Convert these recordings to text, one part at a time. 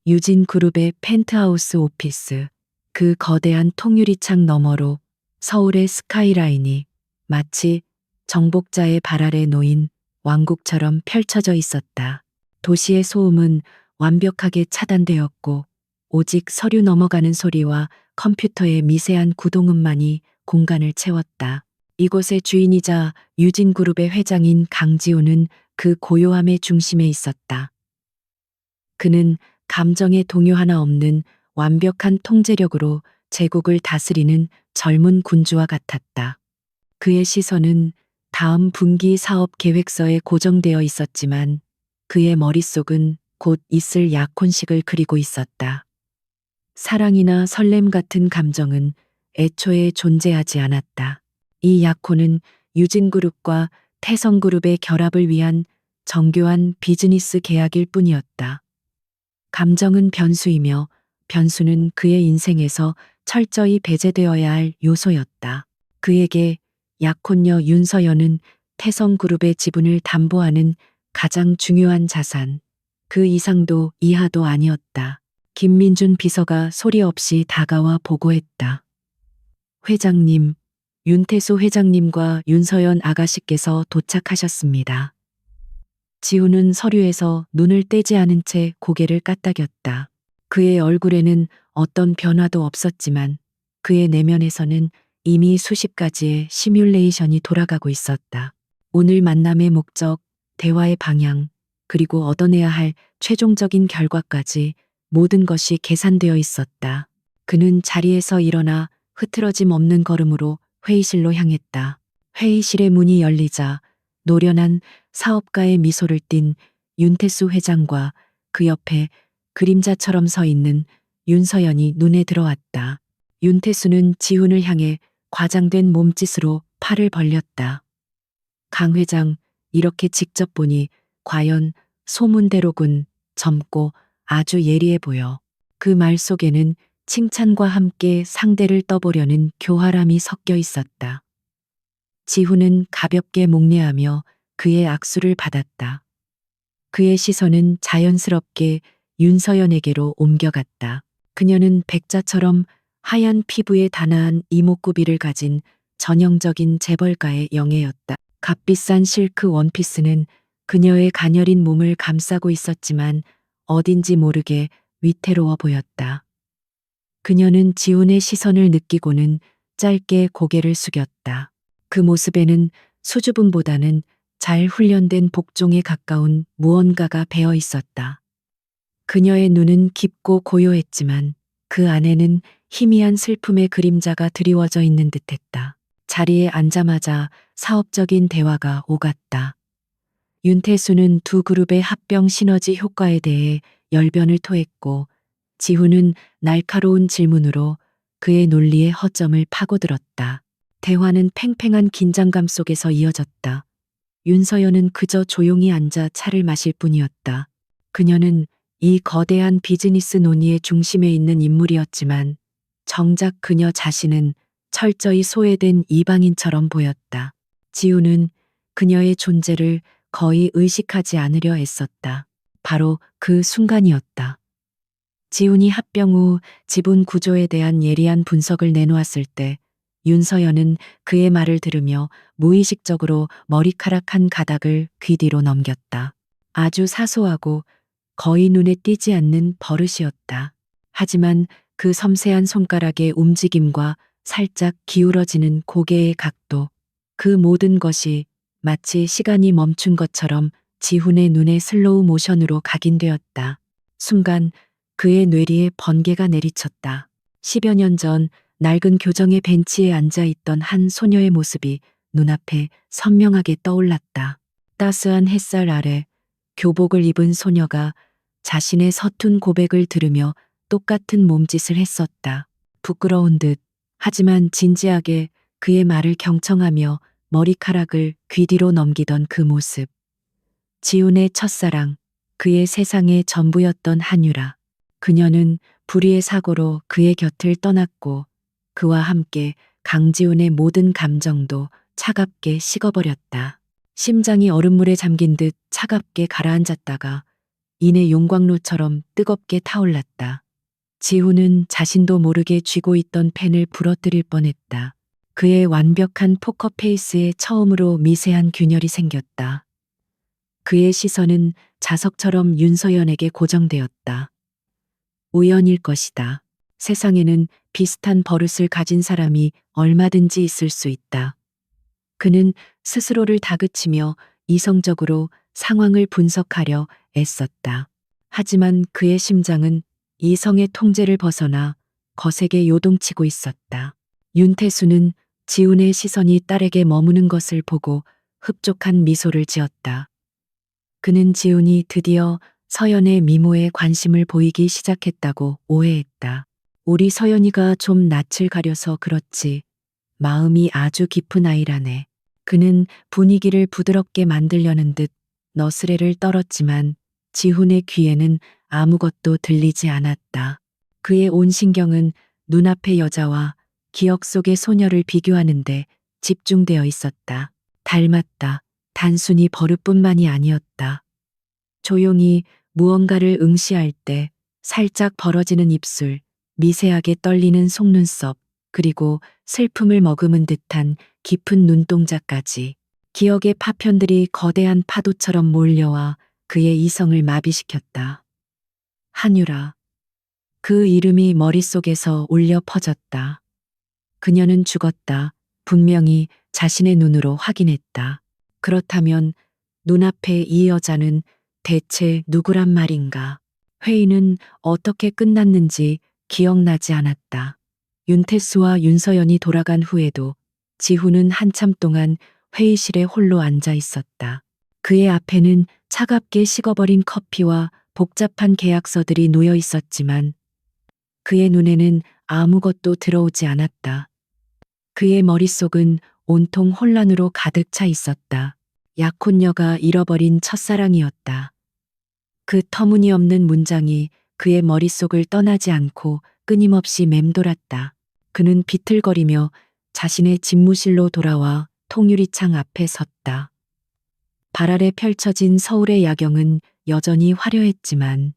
유진그룹의 펜트하우스 오피스, 그 거대한 통유리창 너머로 서울의 스카이라인이 마치 정복자의 발 아래 놓인 왕국처럼 펼쳐져 있었다. 도시의 소음은 완벽하게 차단되었고 오직 서류 넘어가는 소리와 컴퓨터의 미세한 구동음만이 공간을 채웠다. 이곳의 주인이자 유진그룹의 회장인 강지우는 그 고요함의 중심에 있었다. 그는 감정의 동요 하나 없는 완벽한 통제력으로 제국을 다스리는 젊은 군주와 같았다. 그의 시선은 다음 분기 사업 계획서에 고정되어 있었지만 그의 머릿속은 곧 있을 약혼식을 그리고 있었다. 사랑이나 설렘 같은 감정은 애초에 존재하지 않았다. 이 약혼은 유진그룹과 태성그룹의 결합을 위한 정교한 비즈니스 계약일 뿐이었다. 감정은 변수이며 변수는 그의 인생에서 철저히 배제되어야 할 요소였다. 그에게 약혼녀 윤서연은 태성그룹의 지분을 담보하는 가장 중요한 자산, 그 이상도 이하도 아니었다. 김민준 비서가 소리 없이 다가와 보고했다. 회장님, 윤태수 회장님과 윤서연 아가씨께서 도착하셨습니다. 지우는 서류에서 눈을 떼지 않은 채 고개를 까딱였다. 그의 얼굴에는 어떤 변화도 없었지만 그의 내면에서는 이미 수십 가지의 시뮬레이션이 돌아가고 있었다. 오늘 만남의 목적, 대화의 방향, 그리고 얻어내야 할 최종적인 결과까지 모든 것이 계산되어 있었다. 그는 자리에서 일어나 흐트러짐 없는 걸음으로 회의실로 향했다. 회의실의 문이 열리자 노련한 사업가의 미소를 띤 윤태수 회장과 그 옆에 그림자처럼 서 있는 윤서연이 눈에 들어왔다. 윤태수는 지훈을 향해 과장된 몸짓으로 팔을 벌렸다. 강 회장, 이렇게 직접 보니 과연 소문대로군. 젊고 아주 예리해 보여. 그 말 속에는 칭찬과 함께 상대를 떠보려는 교활함이 섞여 있었다. 지훈은 가볍게 목례하며 그의 악수를 받았다. 그의 시선은 자연스럽게 윤서연에게로 옮겨갔다. 그녀는 백자처럼 하얀 피부에 단아한 이목구비를 가진 전형적인 재벌가의 영예였다. 값비싼 실크 원피스는 그녀의 가녀린 몸을 감싸고 있었지만 어딘지 모르게 위태로워 보였다. 그녀는 지훈의 시선을 느끼고는 짧게 고개를 숙였다. 그 모습에는 수줍음보다는 잘 훈련된 복종에 가까운 무언가가 배어 있었다. 그녀의 눈은 깊고 고요했지만 그 안에는 희미한 슬픔의 그림자가 드리워져 있는 듯했다. 자리에 앉자마자 사업적인 대화가 오갔다. 윤태수는 두 그룹의 합병 시너지 효과에 대해 열변을 토했고 지훈은 날카로운 질문으로 그의 논리의 허점을 파고들었다. 대화는 팽팽한 긴장감 속에서 이어졌다. 윤서연은 그저 조용히 앉아 차를 마실 뿐이었다. 그녀는 이 거대한 비즈니스 논의의 중심에 있는 인물이었지만 정작 그녀 자신은 철저히 소외된 이방인처럼 보였다. 지우는 그녀의 존재를 거의 의식하지 않으려 애썼다. 바로 그 순간이었다. 지훈이 합병 후 지분 구조에 대한 예리한 분석을 내놓았을 때 윤서연은 그의 말을 들으며 무의식적으로 머리카락 한 가닥을 귀 뒤로 넘겼다. 아주 사소하고 거의 눈에 띄지 않는 버릇이었다. 하지만 그 섬세한 손가락의 움직임과 살짝 기울어지는 고개의 각도, 그 모든 것이 마치 시간이 멈춘 것처럼 지훈의 눈에 슬로우 모션으로 각인되었다. 순간 그의 뇌리에 번개가 내리쳤다. 10여 년 전 낡은 교정의 벤치에 앉아있던 한 소녀의 모습이 눈앞에 선명하게 떠올랐다. 따스한 햇살 아래 교복을 입은 소녀가 자신의 서툰 고백을 들으며 똑같은 몸짓을 했었다. 부끄러운 듯, 하지만 진지하게 그의 말을 경청하며 머리카락을 귀 뒤로 넘기던 그 모습. 지훈의 첫사랑, 그의 세상의 전부였던 한유라. 그녀는 불의의 사고로 그의 곁을 떠났고 그와 함께 강지훈의 모든 감정도 차갑게 식어버렸다. 심장이 얼음물에 잠긴 듯 차갑게 가라앉았다가 인해 용광로처럼 뜨겁게 타올랐다. 지훈은 자신도 모르게 쥐고 있던 펜을 부러뜨릴 뻔했다. 그의 완벽한 포커페이스에 처음으로 미세한 균열이 생겼다. 그의 시선은 자석처럼 윤서연에게 고정되었다. 우연일 것이다. 세상에는 비슷한 버릇을 가진 사람이 얼마든지 있을 수 있다. 그는 스스로를 다그치며 이성적으로 상황을 분석하려 애썼다. 하지만 그의 심장은 이성의 통제를 벗어나 거세게 요동치고 있었다. 윤태수는 지훈의 시선이 딸에게 머무는 것을 보고 흡족한 미소를 지었다. 그는 지훈이 드디어 서연의 미모에 관심을 보이기 시작했다고 오해했다. 우리 서연이가 좀 낯을 가려서 그렇지 마음이 아주 깊은 아이라네. 그는 분위기를 부드럽게 만들려는 듯 너스레를 떨었지만 지훈의 귀에는 아무것도 들리지 않았다. 그의 온 신경은 눈앞의 여자와 기억 속의 소녀를 비교하는데 집중되어 있었다. 닮았다. 단순히 버릇뿐만이 아니었다. 조용히 무언가를 응시할 때 살짝 벌어지는 입술, 미세하게 떨리는 속눈썹, 그리고 슬픔을 머금은 듯한 깊은 눈동자까지. 기억의 파편들이 거대한 파도처럼 몰려와 그의 이성을 마비시켰다. 한유라. 그 이름이 머릿속에서 울려 퍼졌다. 그녀는 죽었다. 분명히 자신의 눈으로 확인했다. 그렇다면 눈앞의 이 여자는 대체 누구란 말인가? 회의는 어떻게 끝났는지 기억나지 않았다. 윤태수와 윤서연이 돌아간 후에도 지훈은 한참 동안 회의실에 홀로 앉아 있었다. 그의 앞에는 차갑게 식어버린 커피와 복잡한 계약서들이 놓여 있었지만 그의 눈에는 아무것도 들어오지 않았다. 그의 머릿속은 온통 혼란으로 가득 차 있었다. 약혼녀가 잃어버린 첫사랑이었다. 그 터무니없는 문장이 그의 머릿속을 떠나지 않고 끊임없이 맴돌았다. 그는 비틀거리며 자신의 집무실로 돌아와 통유리창 앞에 섰다. 발 아래 펼쳐진 서울의 야경은 여전히 화려했지만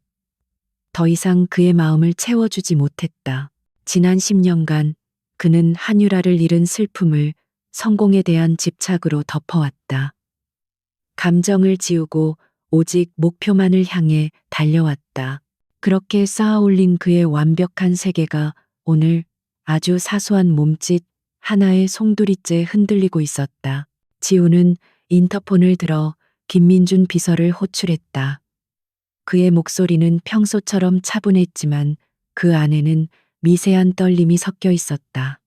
더 이상 그의 마음을 채워주지 못했다. 지난 10년간 그는 한유라를 잃은 슬픔을 성공에 대한 집착으로 덮어왔다. 감정을 지우고 오직 목표만을 향해 달려왔다. 그렇게 쌓아올린 그의 완벽한 세계가 오늘 아주 사소한 몸짓 하나의 송두리째 흔들리고 있었다. 지우는 인터폰을 들어 김민준 비서를 호출했다. 그의 목소리는 평소처럼 차분했지만 그 안에는 미세한 떨림이 섞여 있었다.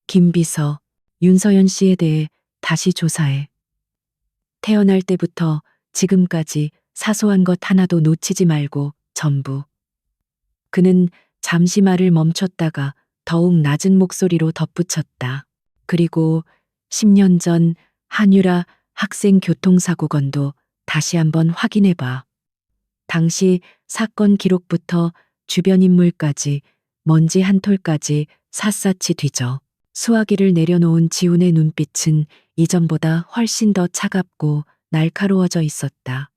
김 비서, 윤서연 씨에 대해 다시 조사해. 태어날 때부터 지금까지 사소한 것 하나도 놓치지 말고 전부. 그는 잠시 말을 멈췄다가 더욱 낮은 목소리로 덧붙였다. 그리고 10년 전 한유라 학생 교통사고 건도 다시 한번 확인해봐. 당시 사건 기록부터 주변 인물까지 먼지 한 톨까지 샅샅이 뒤져. 수화기를 내려놓은 지훈의 눈빛은 이전보다 훨씬 더 차갑고 날카로워져 있었다.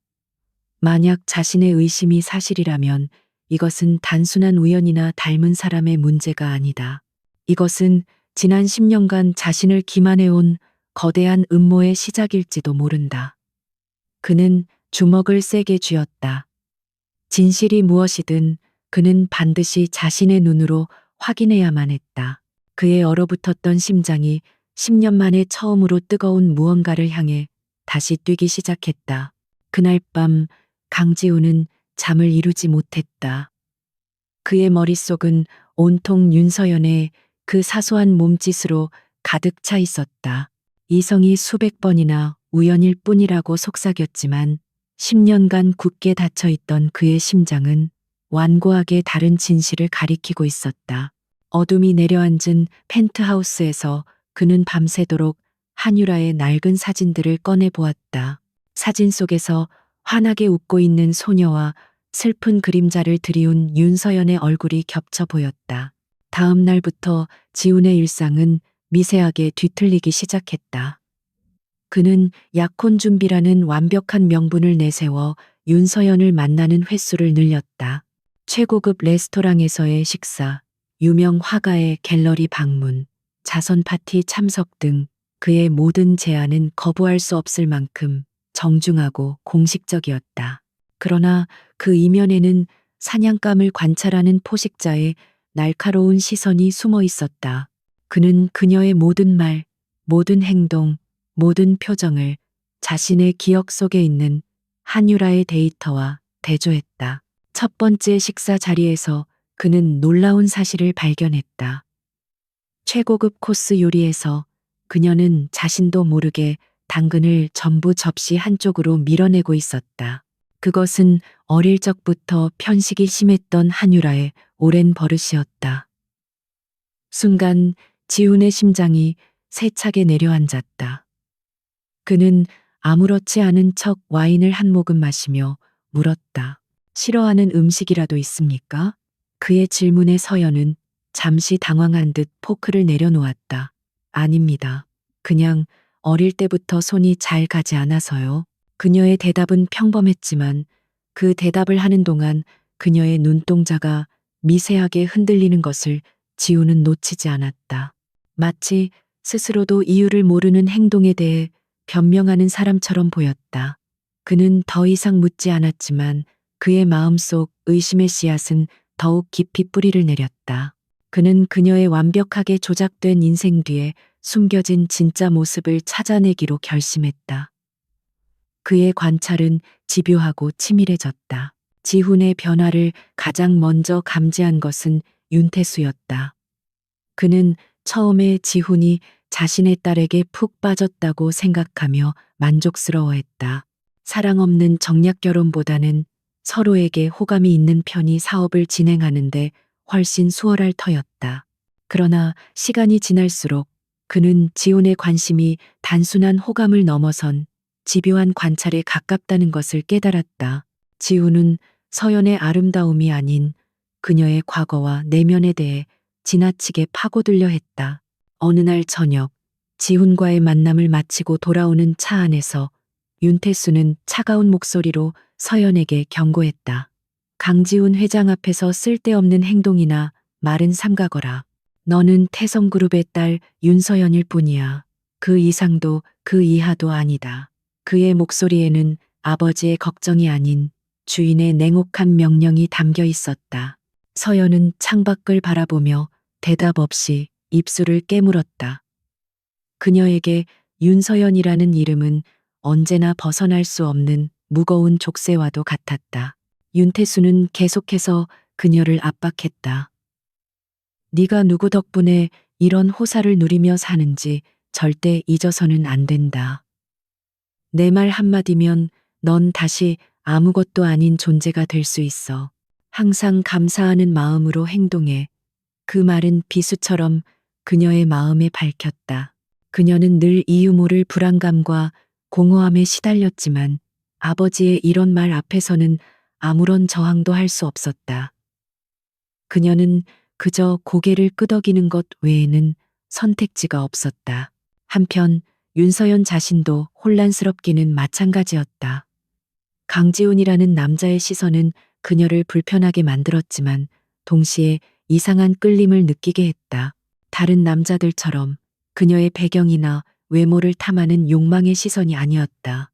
만약 자신의 의심이 사실이라면 이것은 단순한 우연이나 닮은 사람의 문제가 아니다. 이것은 지난 10년간 자신을 기만해온 거대한 음모의 시작일지도 모른다. 그는 주먹을 세게 쥐었다. 진실이 무엇이든 그는 반드시 자신의 눈으로 확인해야만 했다. 그의 얼어붙었던 심장이 10년 만에 처음으로 뜨거운 무언가를 향해 다시 뛰기 시작했다. 그날 밤 강지우는 잠을 이루지 못했다. 그의 머릿속은 온통 윤서연의 그 사소한 몸짓으로 가득 차 있었다. 이성이 수백 번이나 우연일 뿐이라고 속삭였지만 10년간 굳게 닫혀 있던 그의 심장은 완고하게 다른 진실을 가리키고 있었다. 어둠이 내려앉은 펜트하우스에서 그는 밤새도록 한유라의 낡은 사진들을 꺼내 보았다. 사진 속에서 환하게 웃고 있는 소녀와 슬픈 그림자를 들이운 윤서연의 얼굴이 겹쳐 보였다. 다음 날부터 지훈의 일상은 미세하게 뒤틀리기 시작했다. 그는 약혼 준비라는 완벽한 명분을 내세워 윤서연을 만나는 횟수를 늘렸다. 최고급 레스토랑에서의 식사, 유명 화가의 갤러리 방문, 자선 파티 참석 등 그의 모든 제안은 거부할 수 없을 만큼 정중하고 공식적이었다. 그러나 그 이면에는 사냥감을 관찰하는 포식자의 날카로운 시선이 숨어 있었다. 그는 그녀의 모든 말, 모든 행동, 모든 표정을 자신의 기억 속에 있는 한유라의 데이터와 대조했다. 첫 번째 식사 자리에서 그는 놀라운 사실을 발견했다. 최고급 코스 요리에서 그녀는 자신도 모르게 당근을 전부 접시 한쪽으로 밀어내고 있었다. 그것은 어릴 적부터 편식이 심했던 한유라의 오랜 버릇이었다. 순간 지훈의 심장이 세차게 내려앉았다. 그는 아무렇지 않은 척 와인을 한 모금 마시며 물었다. 싫어하는 음식이라도 있습니까? 그의 질문에 서연은 잠시 당황한 듯 포크를 내려놓았다. 아닙니다. 그냥 어릴 때부터 손이 잘 가지 않아서요. 그녀의 대답은 평범했지만 그 대답을 하는 동안 그녀의 눈동자가 미세하게 흔들리는 것을 지우는 놓치지 않았다. 마치 스스로도 이유를 모르는 행동에 대해 변명하는 사람처럼 보였다. 그는 더 이상 묻지 않았지만 그의 마음속 의심의 씨앗은 더욱 깊이 뿌리를 내렸다. 그는 그녀의 완벽하게 조작된 인생 뒤에 숨겨진 진짜 모습을 찾아내기로 결심했다. 그의 관찰은 집요하고 치밀해졌다. 지훈의 변화를 가장 먼저 감지한 것은 윤태수였다. 그는 처음에 지훈이 자신의 딸에게 푹 빠졌다고 생각하며 만족스러워했다. 사랑 없는 정략 결혼보다는 서로에게 호감이 있는 편이 사업을 진행하는데 훨씬 수월할 터였다. 그러나 시간이 지날수록 그는 지훈의 관심이 단순한 호감을 넘어선 집요한 관찰에 가깝다는 것을 깨달았다. 지훈은 서연의 아름다움이 아닌 그녀의 과거와 내면에 대해 지나치게 파고들려 했다. 어느 날 저녁, 지훈과의 만남을 마치고 돌아오는 차 안에서 윤태수는 차가운 목소리로 서연에게 경고했다. 강지훈 회장 앞에서 쓸데없는 행동이나 말은 삼가거라. 너는 태성그룹의 딸 윤서연일 뿐이야. 그 이상도 그 이하도 아니다. 그의 목소리에는 아버지의 걱정이 아닌 주인의 냉혹한 명령이 담겨 있었다. 서연은 창밖을 바라보며 대답 없이 입술을 깨물었다. 그녀에게 윤서연이라는 이름은 언제나 벗어날 수 없는 무거운 족쇄와도 같았다. 윤태수는 계속해서 그녀를 압박했다. 네가 누구 덕분에 이런 호사를 누리며 사는지 절대 잊어서는 안 된다. 내 말 한마디면 넌 다시 아무것도 아닌 존재가 될 수 있어. 항상 감사하는 마음으로 행동해. 그 말은 비수처럼 그녀의 마음에 밝혔다. 그녀는 늘 이유 모를 불안감과 공허함에 시달렸지만 아버지의 이런 말 앞에서는 아무런 저항도 할 수 없었다. 그녀는 그저 고개를 끄덕이는 것 외에는 선택지가 없었다. 한편 윤서연 자신도 혼란스럽기는 마찬가지였다. 강지훈이라는 남자의 시선은 그녀를 불편하게 만들었지만 동시에 이상한 끌림을 느끼게 했다. 다른 남자들처럼 그녀의 배경이나 외모를 탐하는 욕망의 시선이 아니었다.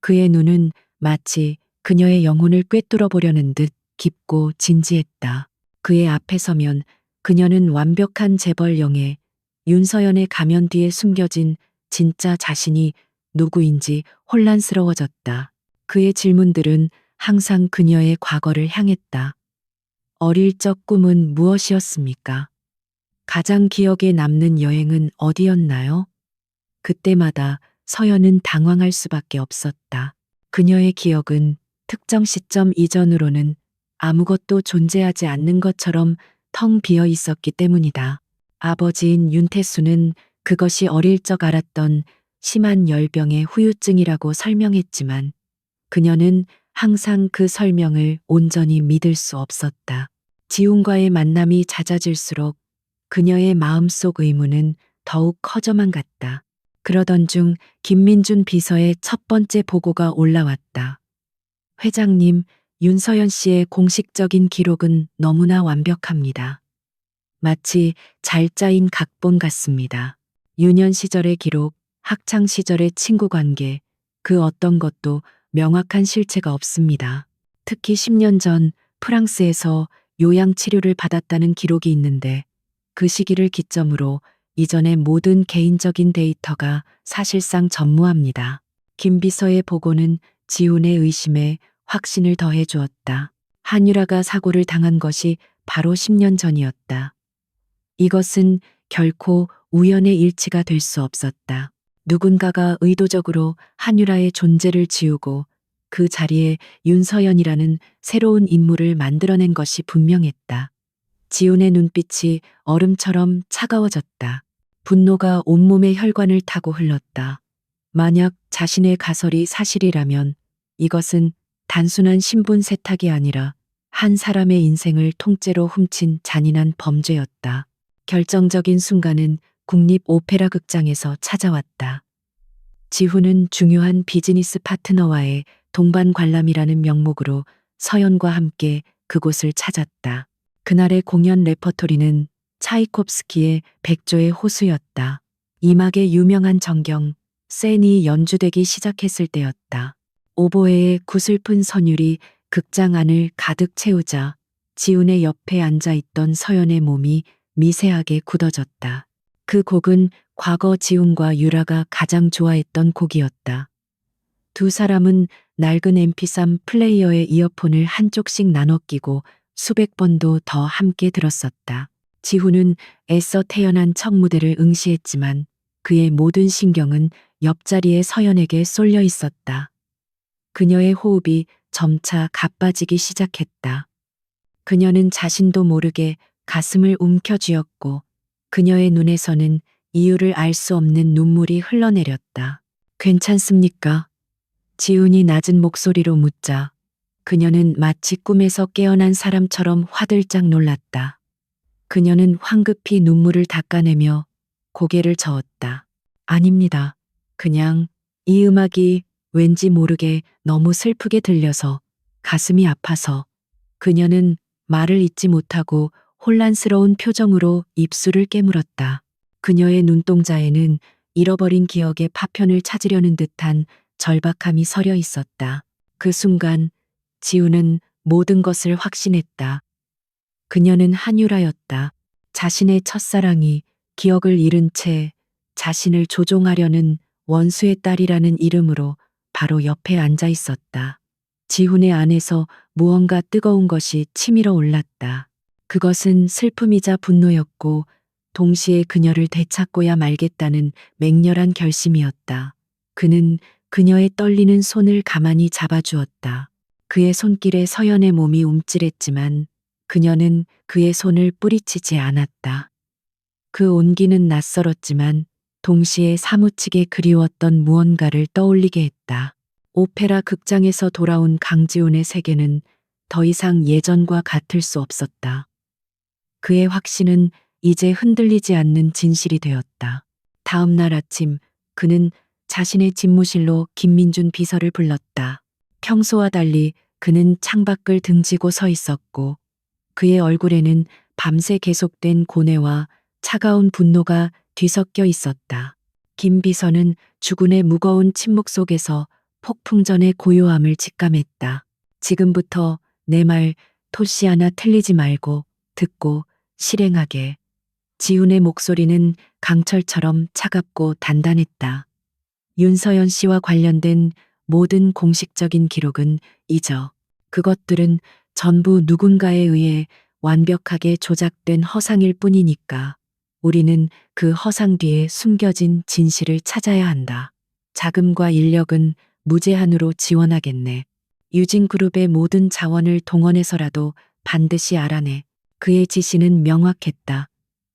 그의 눈은 마치 그녀의 영혼을 꿰뚫어 보려는 듯 깊고 진지했다. 그의 앞에 서면 그녀는 완벽한 재벌영예 윤서연의 가면 뒤에 숨겨진 진짜 자신이 누구인지 혼란스러워졌다. 그의 질문들은 항상 그녀의 과거를 향했다. 어릴 적 꿈은 무엇이었습니까? 가장 기억에 남는 여행은 어디였나요? 그때마다 서연은 당황할 수밖에 없었다. 그녀의 기억은 특정 시점 이전으로는 아무것도 존재하지 않는 것처럼 텅 비어 있었기 때문이다. 아버지인 윤태수는 그것이 어릴 적 알았던 심한 열병의 후유증이라고 설명했지만 그녀는 항상 그 설명을 온전히 믿을 수 없었다. 지훈과의 만남이 잦아질수록 그녀의 마음속 의문은 더욱 커져만 갔다. 그러던 중 김민준 비서의 첫 번째 보고가 올라왔다. 회장님, 윤서연 씨의 공식적인 기록은 너무나 완벽합니다. 마치 잘 짜인 각본 같습니다. 유년 시절의 기록, 학창 시절의 친구 관계, 그 어떤 것도 명확한 실체가 없습니다. 특히 10년 전 프랑스에서 요양 치료를 받았다는 기록이 있는데 그 시기를 기점으로 이전의 모든 개인적인 데이터가 사실상 전무합니다. 김 비서의 보고는 지훈의 의심에 확신을 더해 주었다. 한유라가 사고를 당한 것이 바로 10년 전이었다. 이것은 결코 우연의 일치가 될 수 없었다. 누군가가 의도적으로 한유라의 존재를 지우고 그 자리에 윤서연이라는 새로운 인물을 만들어낸 것이 분명했다. 지훈의 눈빛이 얼음처럼 차가워졌다. 분노가 온몸의 혈관을 타고 흘렀다. 만약 자신의 가설이 사실이라면 이것은 단순한 신분 세탁이 아니라 한 사람의 인생을 통째로 훔친 잔인한 범죄였다. 결정적인 순간은 국립 오페라 극장에서 찾아왔다. 지훈은 중요한 비즈니스 파트너와의 동반 관람이라는 명목으로 서연과 함께 그곳을 찾았다. 그날의 공연 레퍼토리는 차이콥스키의 백조의 호수였다. 이막의 유명한 정경, 센이 연주되기 시작했을 때였다. 오보에의 구슬픈 선율이 극장 안을 가득 채우자 지훈의 옆에 앉아 있던 서연의 몸이 미세하게 굳어졌다. 그 곡은 과거 지훈과 유라가 가장 좋아했던 곡이었다. 두 사람은 낡은 MP3 플레이어에 이어폰을 한쪽씩 나눠 끼고 수백 번도 더 함께 들었었다. 지훈은 애써 태어난 첫 무대를 응시했지만 그의 모든 신경은 옆자리의 서연에게 쏠려 있었다. 그녀의 호흡이 점차 가빠지기 시작했다. 그녀는 자신도 모르게 가슴을 움켜쥐었고 그녀의 눈에서는 이유를 알 수 없는 눈물이 흘러내렸다. 괜찮습니까? 지훈이 낮은 목소리로 묻자 그녀는 마치 꿈에서 깨어난 사람처럼 화들짝 놀랐다. 그녀는 황급히 눈물을 닦아내며 고개를 저었다. 아닙니다. 그냥 이 음악이 왠지 모르게 너무 슬프게 들려서 가슴이 아파서. 그녀는 말을 잇지 못하고 혼란스러운 표정으로 입술을 깨물었다. 그녀의 눈동자에는 잃어버린 기억의 파편을 찾으려는 듯한 절박함이 서려 있었다. 그 순간 지훈은 모든 것을 확신했다. 그녀는 한유라였다. 자신의 첫사랑이 기억을 잃은 채 자신을 조종하려는 원수의 딸이라는 이름으로 바로 옆에 앉아 있었다. 지훈의 안에서 무언가 뜨거운 것이 치밀어 올랐다. 그것은 슬픔이자 분노였고 동시에 그녀를 되찾고야 말겠다는 맹렬한 결심이었다. 그는 그녀의 떨리는 손을 가만히 잡아주었다. 그의 손길에 서연의 몸이 움찔했지만 그녀는 그의 손을 뿌리치지 않았다. 그 온기는 낯설었지만 동시에 사무치게 그리웠던 무언가를 떠올리게 했다. 오페라 극장에서 돌아온 강지훈의 세계는 더 이상 예전과 같을 수 없었다. 그의 확신은 이제 흔들리지 않는 진실이 되었다. 다음 날 아침 그는 자신의 집무실로 김민준 비서를 불렀다. 평소와 달리 그는 창밖을 등지고 서 있었고 그의 얼굴에는 밤새 계속된 고뇌와 차가운 분노가 뒤섞여 있었다. 김 비서는 주군의 무거운 침묵 속에서 폭풍전의 고요함을 직감했다. 지금부터 내 말 토시 하나 틀리지 말고 듣고 실행하게. 지훈의 목소리는 강철처럼 차갑고 단단했다. 윤서연 씨와 관련된 모든 공식적인 기록은 잊어. 그것들은 전부 누군가에 의해 완벽하게 조작된 허상일 뿐이니까 우리는 그 허상 뒤에 숨겨진 진실을 찾아야 한다. 자금과 인력은 무제한으로 지원하겠네. 유진그룹의 모든 자원을 동원해서라도 반드시 알아내. 그의 지시는 명확했다.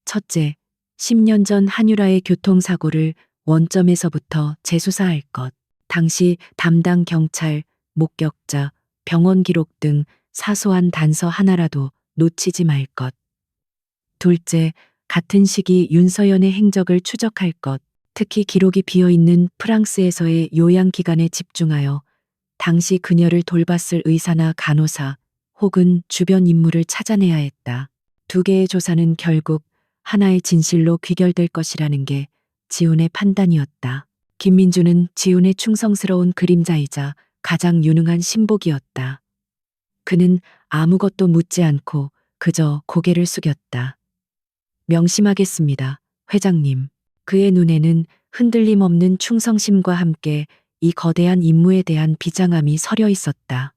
첫째, 10년 전 한유라의 교통사고를 원점에서부터 재수사할 것. 당시 담당 경찰, 목격자, 병원 기록 등 사소한 단서 하나라도 놓치지 말 것. 둘째, 같은 시기 윤서연의 행적을 추적할 것. 특히 기록이 비어있는 프랑스에서의 요양기관에 집중하여 당시 그녀를 돌봤을 의사나 간호사 혹은 주변 인물을 찾아내야 했다. 두 개의 조사는 결국 하나의 진실로 귀결될 것이라는 게 지훈의 판단이었다. 김민주는 지훈의 충성스러운 그림자이자 가장 유능한 신복이었다. 그는 아무것도 묻지 않고 그저 고개를 숙였다. 명심하겠습니다, 회장님. 그의 눈에는 흔들림 없는 충성심과 함께 이 거대한 임무에 대한 비장함이 서려 있었다.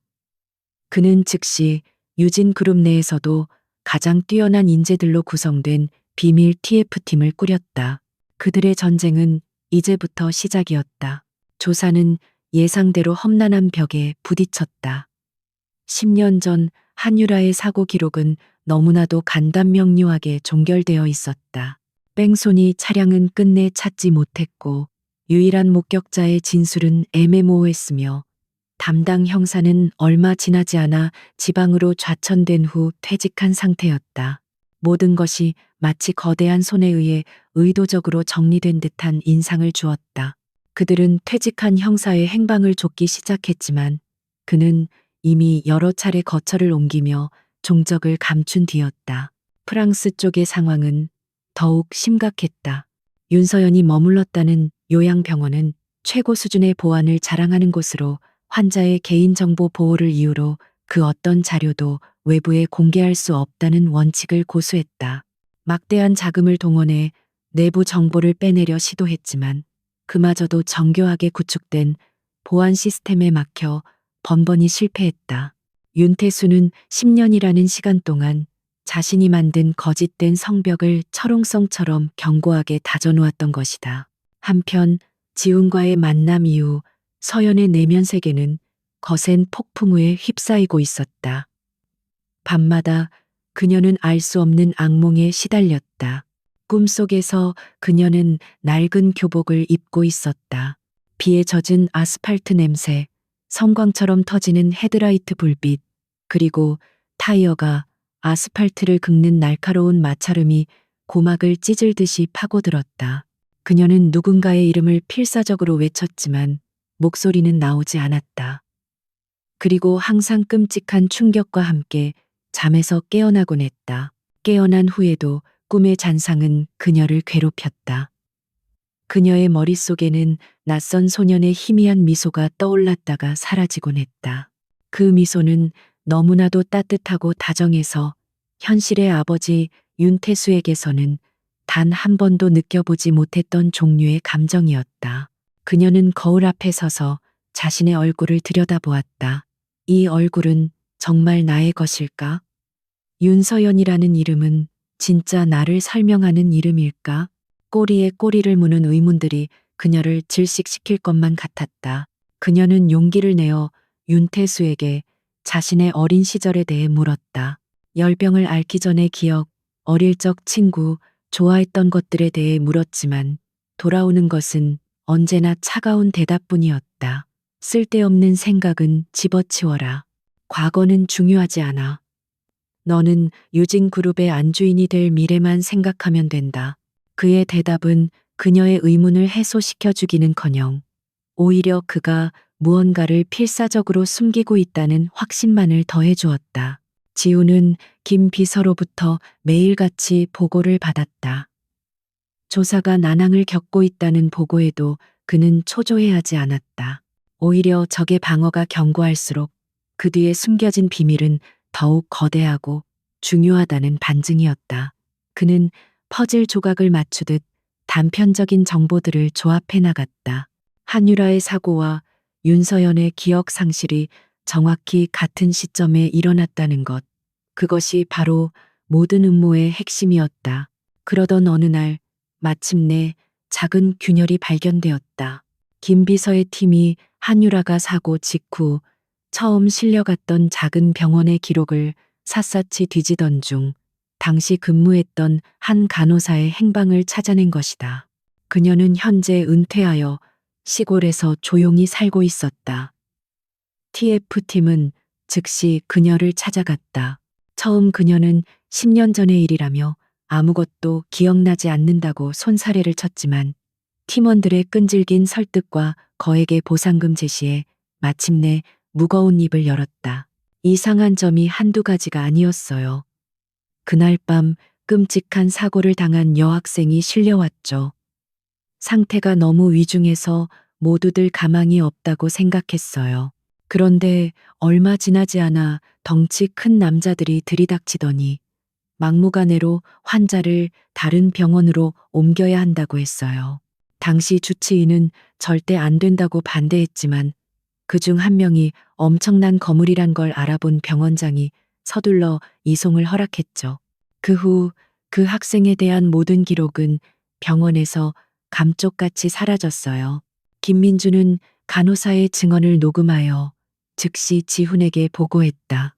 그는 즉시 유진그룹 내에서도 가장 뛰어난 인재들로 구성된 비밀 TF팀을 꾸렸다. 그들의 전쟁은 이제부터 시작이었다. 조사는 예상대로 험난한 벽에 부딪혔다. 10년 전 한유라의 사고 기록은 너무나도 간단명료하게 종결되어 있었다. 뺑소니 차량은 끝내 찾지 못했고 유일한 목격자의 진술은 애매모호했으며 담당 형사는 얼마 지나지 않아 지방으로 좌천된 후 퇴직한 상태였다. 모든 것이 마치 거대한 손에 의해 의도적으로 정리된 듯한 인상을 주었다. 그들은 퇴직한 형사의 행방을 쫓기 시작했지만 그는 이미 여러 차례 거처를 옮기며 종적을 감춘 뒤였다. 프랑스 쪽의 상황은 더욱 심각했다. 윤서연이 머물렀다는 요양병원은 최고 수준의 보안을 자랑하는 곳으로 환자의 개인정보 보호를 이유로 그 어떤 자료도 외부에 공개할 수 없다는 원칙을 고수했다. 막대한 자금을 동원해 내부 정보를 빼내려 시도했지만 그마저도 정교하게 구축된 보안 시스템에 막혀 번번이 실패했다. 윤태수는 10년이라는 시간 동안 자신이 만든 거짓된 성벽을 철옹성처럼 견고하게 다져놓았던 것이다. 한편 지훈과의 만남 이후 서연의 내면 세계는 거센 폭풍우에 휩싸이고 있었다. 밤마다 그녀는 알 수 없는 악몽에 시달렸다. 꿈속에서 그녀는 낡은 교복을 입고 있었다. 비에 젖은 아스팔트 냄새, 섬광처럼 터지는 헤드라이트 불빛, 그리고 타이어가 아스팔트를 긁는 날카로운 마찰음이 고막을 찢을 듯이 파고들었다. 그녀는 누군가의 이름을 필사적으로 외쳤지만 목소리는 나오지 않았다. 그리고 항상 끔찍한 충격과 함께 잠에서 깨어나곤 했다. 깨어난 후에도 꿈의 잔상은 그녀를 괴롭혔다. 그녀의 머릿속에는 낯선 소년의 희미한 미소가 떠올랐다가 사라지곤 했다. 그 미소는 너무나도 따뜻하고 다정해서 현실의 아버지 윤태수에게서는 단 한 번도 느껴보지 못했던 종류의 감정이었다. 그녀는 거울 앞에 서서 자신의 얼굴을 들여다보았다. 이 얼굴은 정말 나의 것일까? 윤서연이라는 이름은 진짜 나를 설명하는 이름일까? 꼬리에 꼬리를 무는 의문들이 그녀를 질식시킬 것만 같았다. 그녀는 용기를 내어 윤태수에게 자신의 어린 시절에 대해 물었다. 열병을 앓기 전의 기억, 어릴 적 친구, 좋아했던 것들에 대해 물었지만 돌아오는 것은 언제나 차가운 대답뿐이었다. 쓸데없는 생각은 집어치워라. 과거는 중요하지 않아. 너는 유진그룹의 안주인이 될 미래만 생각하면 된다. 그의 대답은 그녀의 의문을 해소시켜 주기는커녕 오히려 그가 무언가를 필사적으로 숨기고 있다는 확신만을 더해 주었다. 지우는 김 비서로부터 매일같이 보고를 받았다. 조사가 난항을 겪고 있다는 보고에도 그는 초조해하지 않았다. 오히려 적의 방어가 견고할수록 그 뒤에 숨겨진 비밀은 더욱 거대하고 중요하다는 반증이었다. 그는 퍼즐 조각을 맞추듯 단편적인 정보들을 조합해 나갔다. 한유라의 사고와 윤서연의 기억 상실이 정확히 같은 시점에 일어났다는 것. 그것이 바로 모든 음모의 핵심이었다. 그러던 어느 날 마침내 작은 균열이 발견되었다. 김 비서의 팀이 한유라가 사고 직후 처음 실려갔던 작은 병원의 기록을 샅샅이 뒤지던 중 당시 근무했던 한 간호사의 행방을 찾아낸 것이다. 그녀는 현재 은퇴하여 시골에서 조용히 살고 있었다. TF팀은 즉시 그녀를 찾아갔다. 처음 그녀는 10년 전의 일이라며 아무것도 기억나지 않는다고 손사래를 쳤지만 팀원들의 끈질긴 설득과 거액의 보상금 제시에 마침내 무거운 입을 열었다. 이상한 점이 한두 가지가 아니었어요. 그날 밤 끔찍한 사고를 당한 여학생이 실려왔죠. 상태가 너무 위중해서 모두들 가망이 없다고 생각했어요. 그런데 얼마 지나지 않아 덩치 큰 남자들이 들이닥치더니 막무가내로 환자를 다른 병원으로 옮겨야 한다고 했어요. 당시 주치의는 절대 안 된다고 반대했지만 그중 한 명이 엄청난 거물이란 걸 알아본 병원장이 서둘러 이송을 허락했죠. 그 후 그 학생에 대한 모든 기록은 병원에서 감쪽같이 사라졌어요. 김민주는 간호사의 증언을 녹음하여 즉시 지훈에게 보고했다.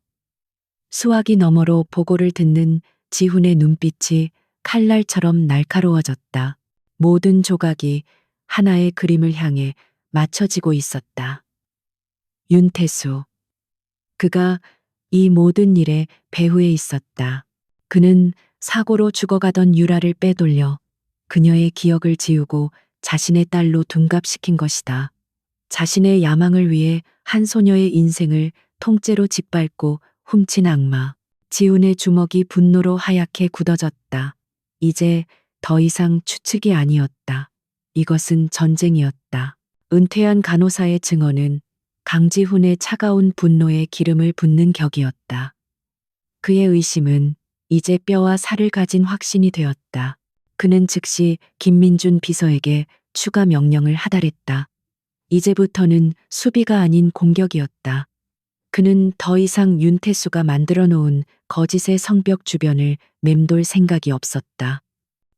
수화기 너머로 보고를 듣는 지훈의 눈빛이 칼날처럼 날카로워졌다. 모든 조각이 하나의 그림을 향해 맞춰지고 있었다. 윤태수. 그가 이 모든 일의 배후에 있었다. 그는 사고로 죽어가던 유라를 빼돌려 그녀의 기억을 지우고 자신의 딸로 둔갑시킨 것이다. 자신의 야망을 위해 한 소녀의 인생을 통째로 짓밟고 훔친 악마. 지훈의 주먹이 분노로 하얗게 굳어졌다. 이제 더 이상 추측이 아니었다. 이것은 전쟁이었다. 은퇴한 간호사의 증언은 강지훈의 차가운 분노에 기름을 붓는 격이었다. 그의 의심은 이제 뼈와 살을 가진 확신이 되었다. 그는 즉시 김민준 비서에게 추가 명령을 하달했다. 이제부터는 수비가 아닌 공격이었다. 그는 더 이상 윤태수가 만들어 놓은 거짓의 성벽 주변을 맴돌 생각이 없었다.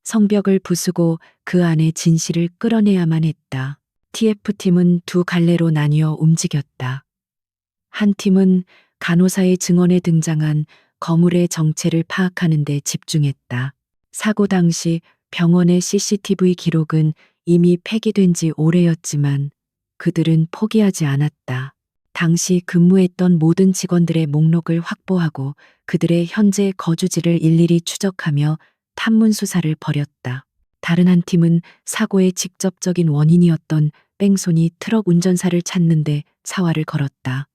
성벽을 부수고 그 안에 진실을 끌어내야만 했다. TF팀은 두 갈래로 나뉘어 움직였다. 한 팀은 간호사의 증언에 등장한 거물의 정체를 파악하는 데 집중했다. 사고 당시 병원의 CCTV 기록은 이미 폐기된 지 오래였지만 그들은 포기하지 않았다. 당시 근무했던 모든 직원들의 목록을 확보하고 그들의 현재 거주지를 일일이 추적하며 탐문 수사를 벌였다. 다른 한 팀은 사고의 직접적인 원인이었던 뺑소니 트럭 운전사를 찾는데 사활을 걸었다.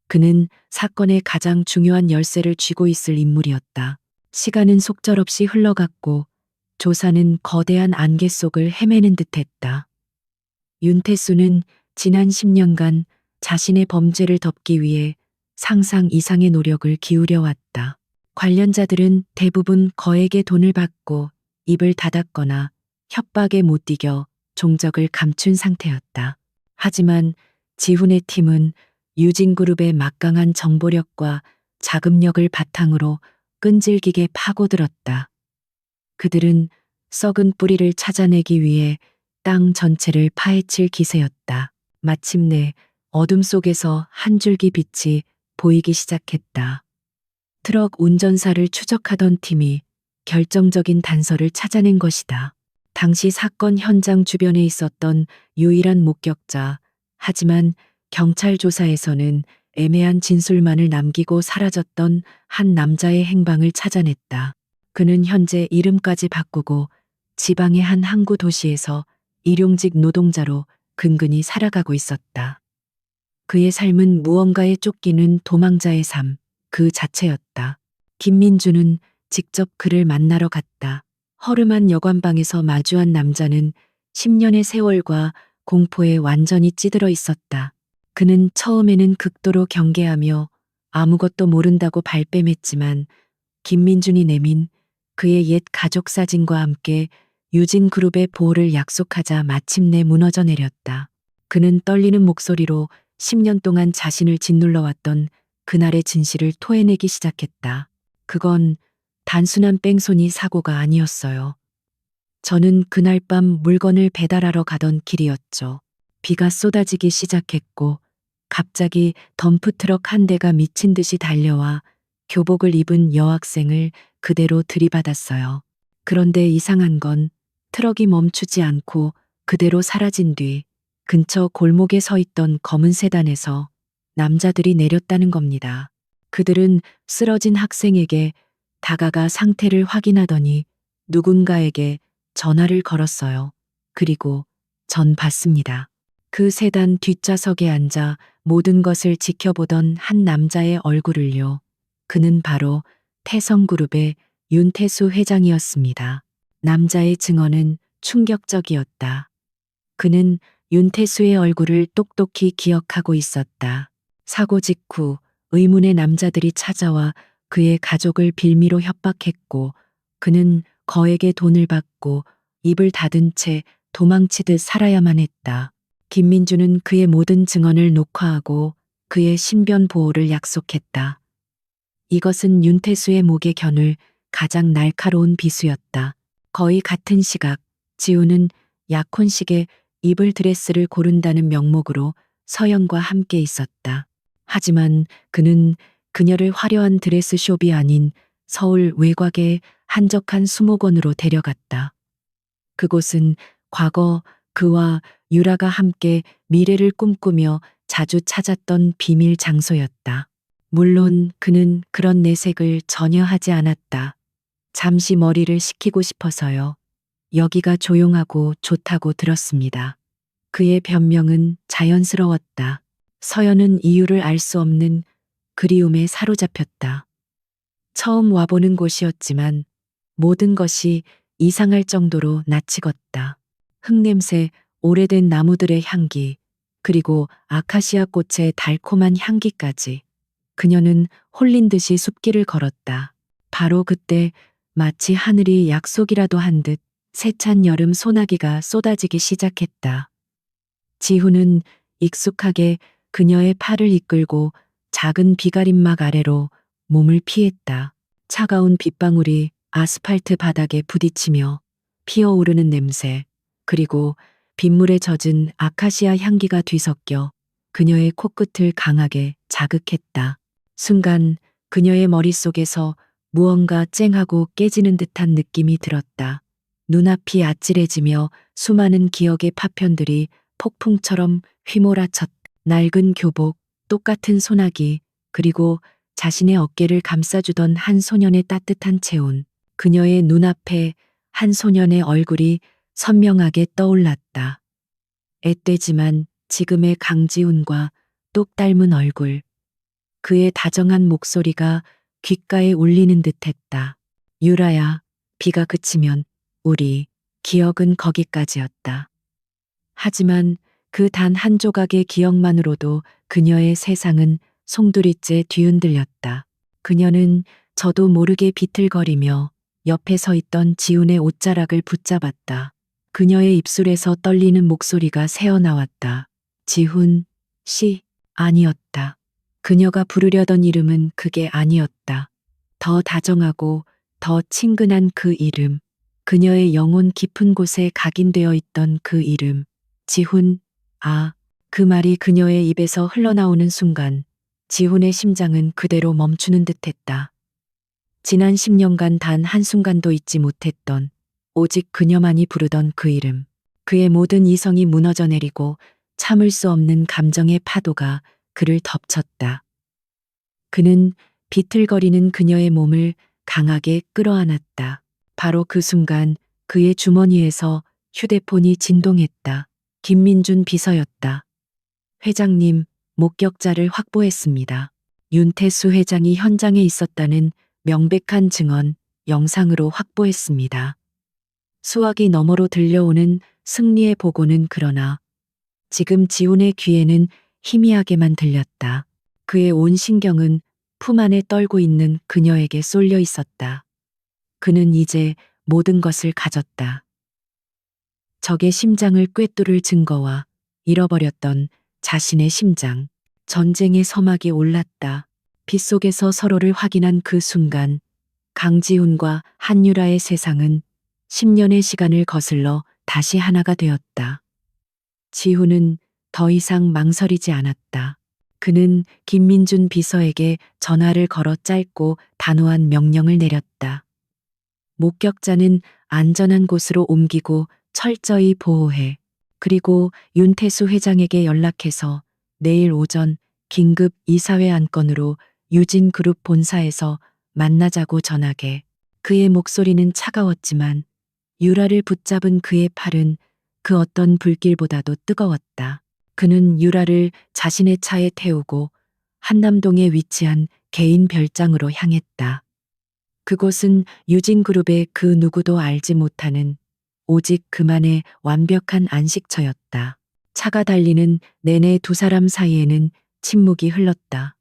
그는 사건의 가장 중요한 열쇠를 쥐고 있을 인물이었다. 시간은 속절없이 흘러갔고 조사는 거대한 안개 속을 헤매는 듯했다. 윤태수는 지난 10년간 자신의 범죄를 덮기 위해 상상 이상의 노력을 기울여 왔다. 관련자들은 대부분 거액의 돈을 받고 입을 닫았거나 협박에 못 이겨 종적을 감춘 상태였다. 하지만 지훈의 팀은 유진그룹의 막강한 정보력과 자금력을 바탕으로 끈질기게 파고들었다. 그들은 썩은 뿌리를 찾아내기 위해 땅 전체를 파헤칠 기세였다. 마침내 어둠 속에서 한 줄기 빛이 보이기 시작했다. 트럭 운전사를 추적하던 팀이 결정적인 단서를 찾아낸 것이다. 당시 사건 현장 주변에 있었던 유일한 목격자, 하지만 경찰 조사에서는 애매한 진술만을 남기고 사라졌던 한 남자의 행방을 찾아냈다. 그는 현재 이름까지 바꾸고 지방의 한 항구 도시에서 일용직 노동자로 근근히 살아가고 있었다. 그의 삶은 무언가에 쫓기는 도망자의 삶, 그 자체였다. 김민주는 직접 그를 만나러 갔다. 허름한 여관방에서 마주한 남자는 10년의 세월과 공포에 완전히 찌들어 있었다. 그는 처음에는 극도로 경계하며 아무것도 모른다고 발뺌했지만 김민준이 내민 그의 옛 가족 사진과 함께 유진그룹의 보호를 약속하자 마침내 무너져 내렸다. 그는 떨리는 목소리로 10년 동안 자신을 짓눌러왔던 그날의 진실을 토해내기 시작했다. 그건 단순한 뺑소니 사고가 아니었어요. 저는 그날 밤 물건을 배달하러 가던 길이었죠. 비가 쏟아지기 시작했고 갑자기 덤프트럭 한 대가 미친 듯이 달려와 교복을 입은 여학생을 그대로 들이받았어요. 그런데 이상한 건 트럭이 멈추지 않고 그대로 사라진 뒤 근처 골목에 서 있던 검은 세단에서 남자들이 내렸다는 겁니다. 그들은 쓰러진 학생에게 다가가 상태를 확인하더니 누군가에게 전화를 걸었어요. 그리고 전 봤습니다. 그 세단 뒷좌석에 앉아 모든 것을 지켜보던 한 남자의 얼굴을요. 그는 바로 태성그룹의 윤태수 회장이었습니다. 남자의 증언은 충격적이었다. 그는 윤태수의 얼굴을 똑똑히 기억하고 있었다. 사고 직후 의문의 남자들이 찾아와 그의 가족을 빌미로 협박했고 그는 거액의 돈을 받고 입을 닫은 채 도망치듯 살아야만 했다. 김민주는 그의 모든 증언을 녹화하고 그의 신변 보호를 약속했다. 이것은 윤태수의 목에 겨눌 가장 날카로운 비수였다. 거의 같은 시각 지우는 약혼식에 입을 드레스를 고른다는 명목으로 서연과 함께 있었다. 하지만 그는 그녀를 화려한 드레스숍이 아닌 서울 외곽의 한적한 수목원으로 데려갔다. 그곳은 과거 그와 유라가 함께 미래를 꿈꾸며 자주 찾았던 비밀 장소였다. 물론 그는 그런 내색을 전혀 하지 않았다. 잠시 머리를 식히고 싶어서요. 여기가 조용하고 좋다고 들었습니다. 그의 변명은 자연스러웠다. 서연은 이유를 알 수 없는 그리움에 사로잡혔다. 처음 와보는 곳이었지만 모든 것이 이상할 정도로 낯익었다. 흙냄새, 오래된 나무들의 향기, 그리고 아카시아 꽃의 달콤한 향기까지. 그녀는 홀린 듯이 숲길을 걸었다. 바로 그때 마치 하늘이 약속이라도 한 듯 세찬 여름 소나기가 쏟아지기 시작했다. 지훈은 익숙하게 그녀의 팔을 이끌고 작은 비가림막 아래로 몸을 피했다. 차가운 빗방울이 아스팔트 바닥에 부딪히며 피어오르는 냄새, 그리고 빗물에 젖은 아카시아 향기가 뒤섞여 그녀의 코끝을 강하게 자극했다. 순간 그녀의 머릿속에서 무언가 쨍하고 깨지는 듯한 느낌이 들었다. 눈앞이 아찔해지며 수많은 기억의 파편들이 폭풍처럼 휘몰아쳤다. 낡은 교복, 똑같은 소나기, 그리고 자신의 어깨를 감싸주던 한 소년의 따뜻한 체온. 그녀의 눈앞에 한 소년의 얼굴이 선명하게 떠올랐다. 앳되지만 지금의 강지훈과 똑 닮은 얼굴. 그의 다정한 목소리가 귓가에 울리는 듯했다. 유라야, 비가 그치면 우리 기억은 거기까지였다. 하지만 그 단 한 조각의 기억만으로도 그녀의 세상은 송두리째 뒤흔들렸다. 그녀는 저도 모르게 비틀거리며 옆에 서 있던 지훈의 옷자락을 붙잡았다. 그녀의 입술에서 떨리는 목소리가 새어나왔다. 지훈, 씨, 아니었다. 그녀가 부르려던 이름은 그게 아니었다. 더 다정하고 더 친근한 그 이름. 그녀의 영혼 깊은 곳에 각인되어 있던 그 이름. 지훈, 아, 그 말이 그녀의 입에서 흘러나오는 순간 지훈의 심장은 그대로 멈추는 듯했다. 지난 10년간 단 한순간도 잊지 못했던 오직 그녀만이 부르던 그 이름. 그의 모든 이성이 무너져 내리고 참을 수 없는 감정의 파도가 그를 덮쳤다. 그는 비틀거리는 그녀의 몸을 강하게 끌어안았다. 바로 그 순간 그의 주머니에서 휴대폰이 진동했다. 김민준 비서였다. 회장님, 목격자를 확보했습니다. 윤태수 회장이 현장에 있었다는 명백한 증언, 영상으로 확보했습니다. 수화기 너머로 들려오는 승리의 보고는 그러나 지금 지훈의 귀에는 희미하게만 들렸다. 그의 온 신경은 품 안에 떨고 있는 그녀에게 쏠려 있었다. 그는 이제 모든 것을 가졌다. 적의 심장을 꿰뚫을 증거와 잃어버렸던 자신의 심장. 전쟁의 서막이 올랐다. 빗속에서 서로를 확인한 그 순간 강지훈과 한유라의 세상은 10년의 시간을 거슬러 다시 하나가 되었다. 지훈은 더 이상 망설이지 않았다. 그는 김민준 비서에게 전화를 걸어 짧고 단호한 명령을 내렸다. 목격자는 안전한 곳으로 옮기고 철저히 보호해. 그리고 윤태수 회장에게 연락해서 내일 오전 긴급 이사회 안건으로 유진그룹 본사에서 만나자고 전하게. 그의 목소리는 차가웠지만 유라를 붙잡은 그의 팔은 그 어떤 불길보다도 뜨거웠다. 그는 유라를 자신의 차에 태우고 한남동에 위치한 개인 별장으로 향했다. 그곳은 유진그룹의 그 누구도 알지 못하는 오직 그만의 완벽한 안식처였다. 차가 달리는 내내 두 사람 사이에는 침묵이 흘렀다.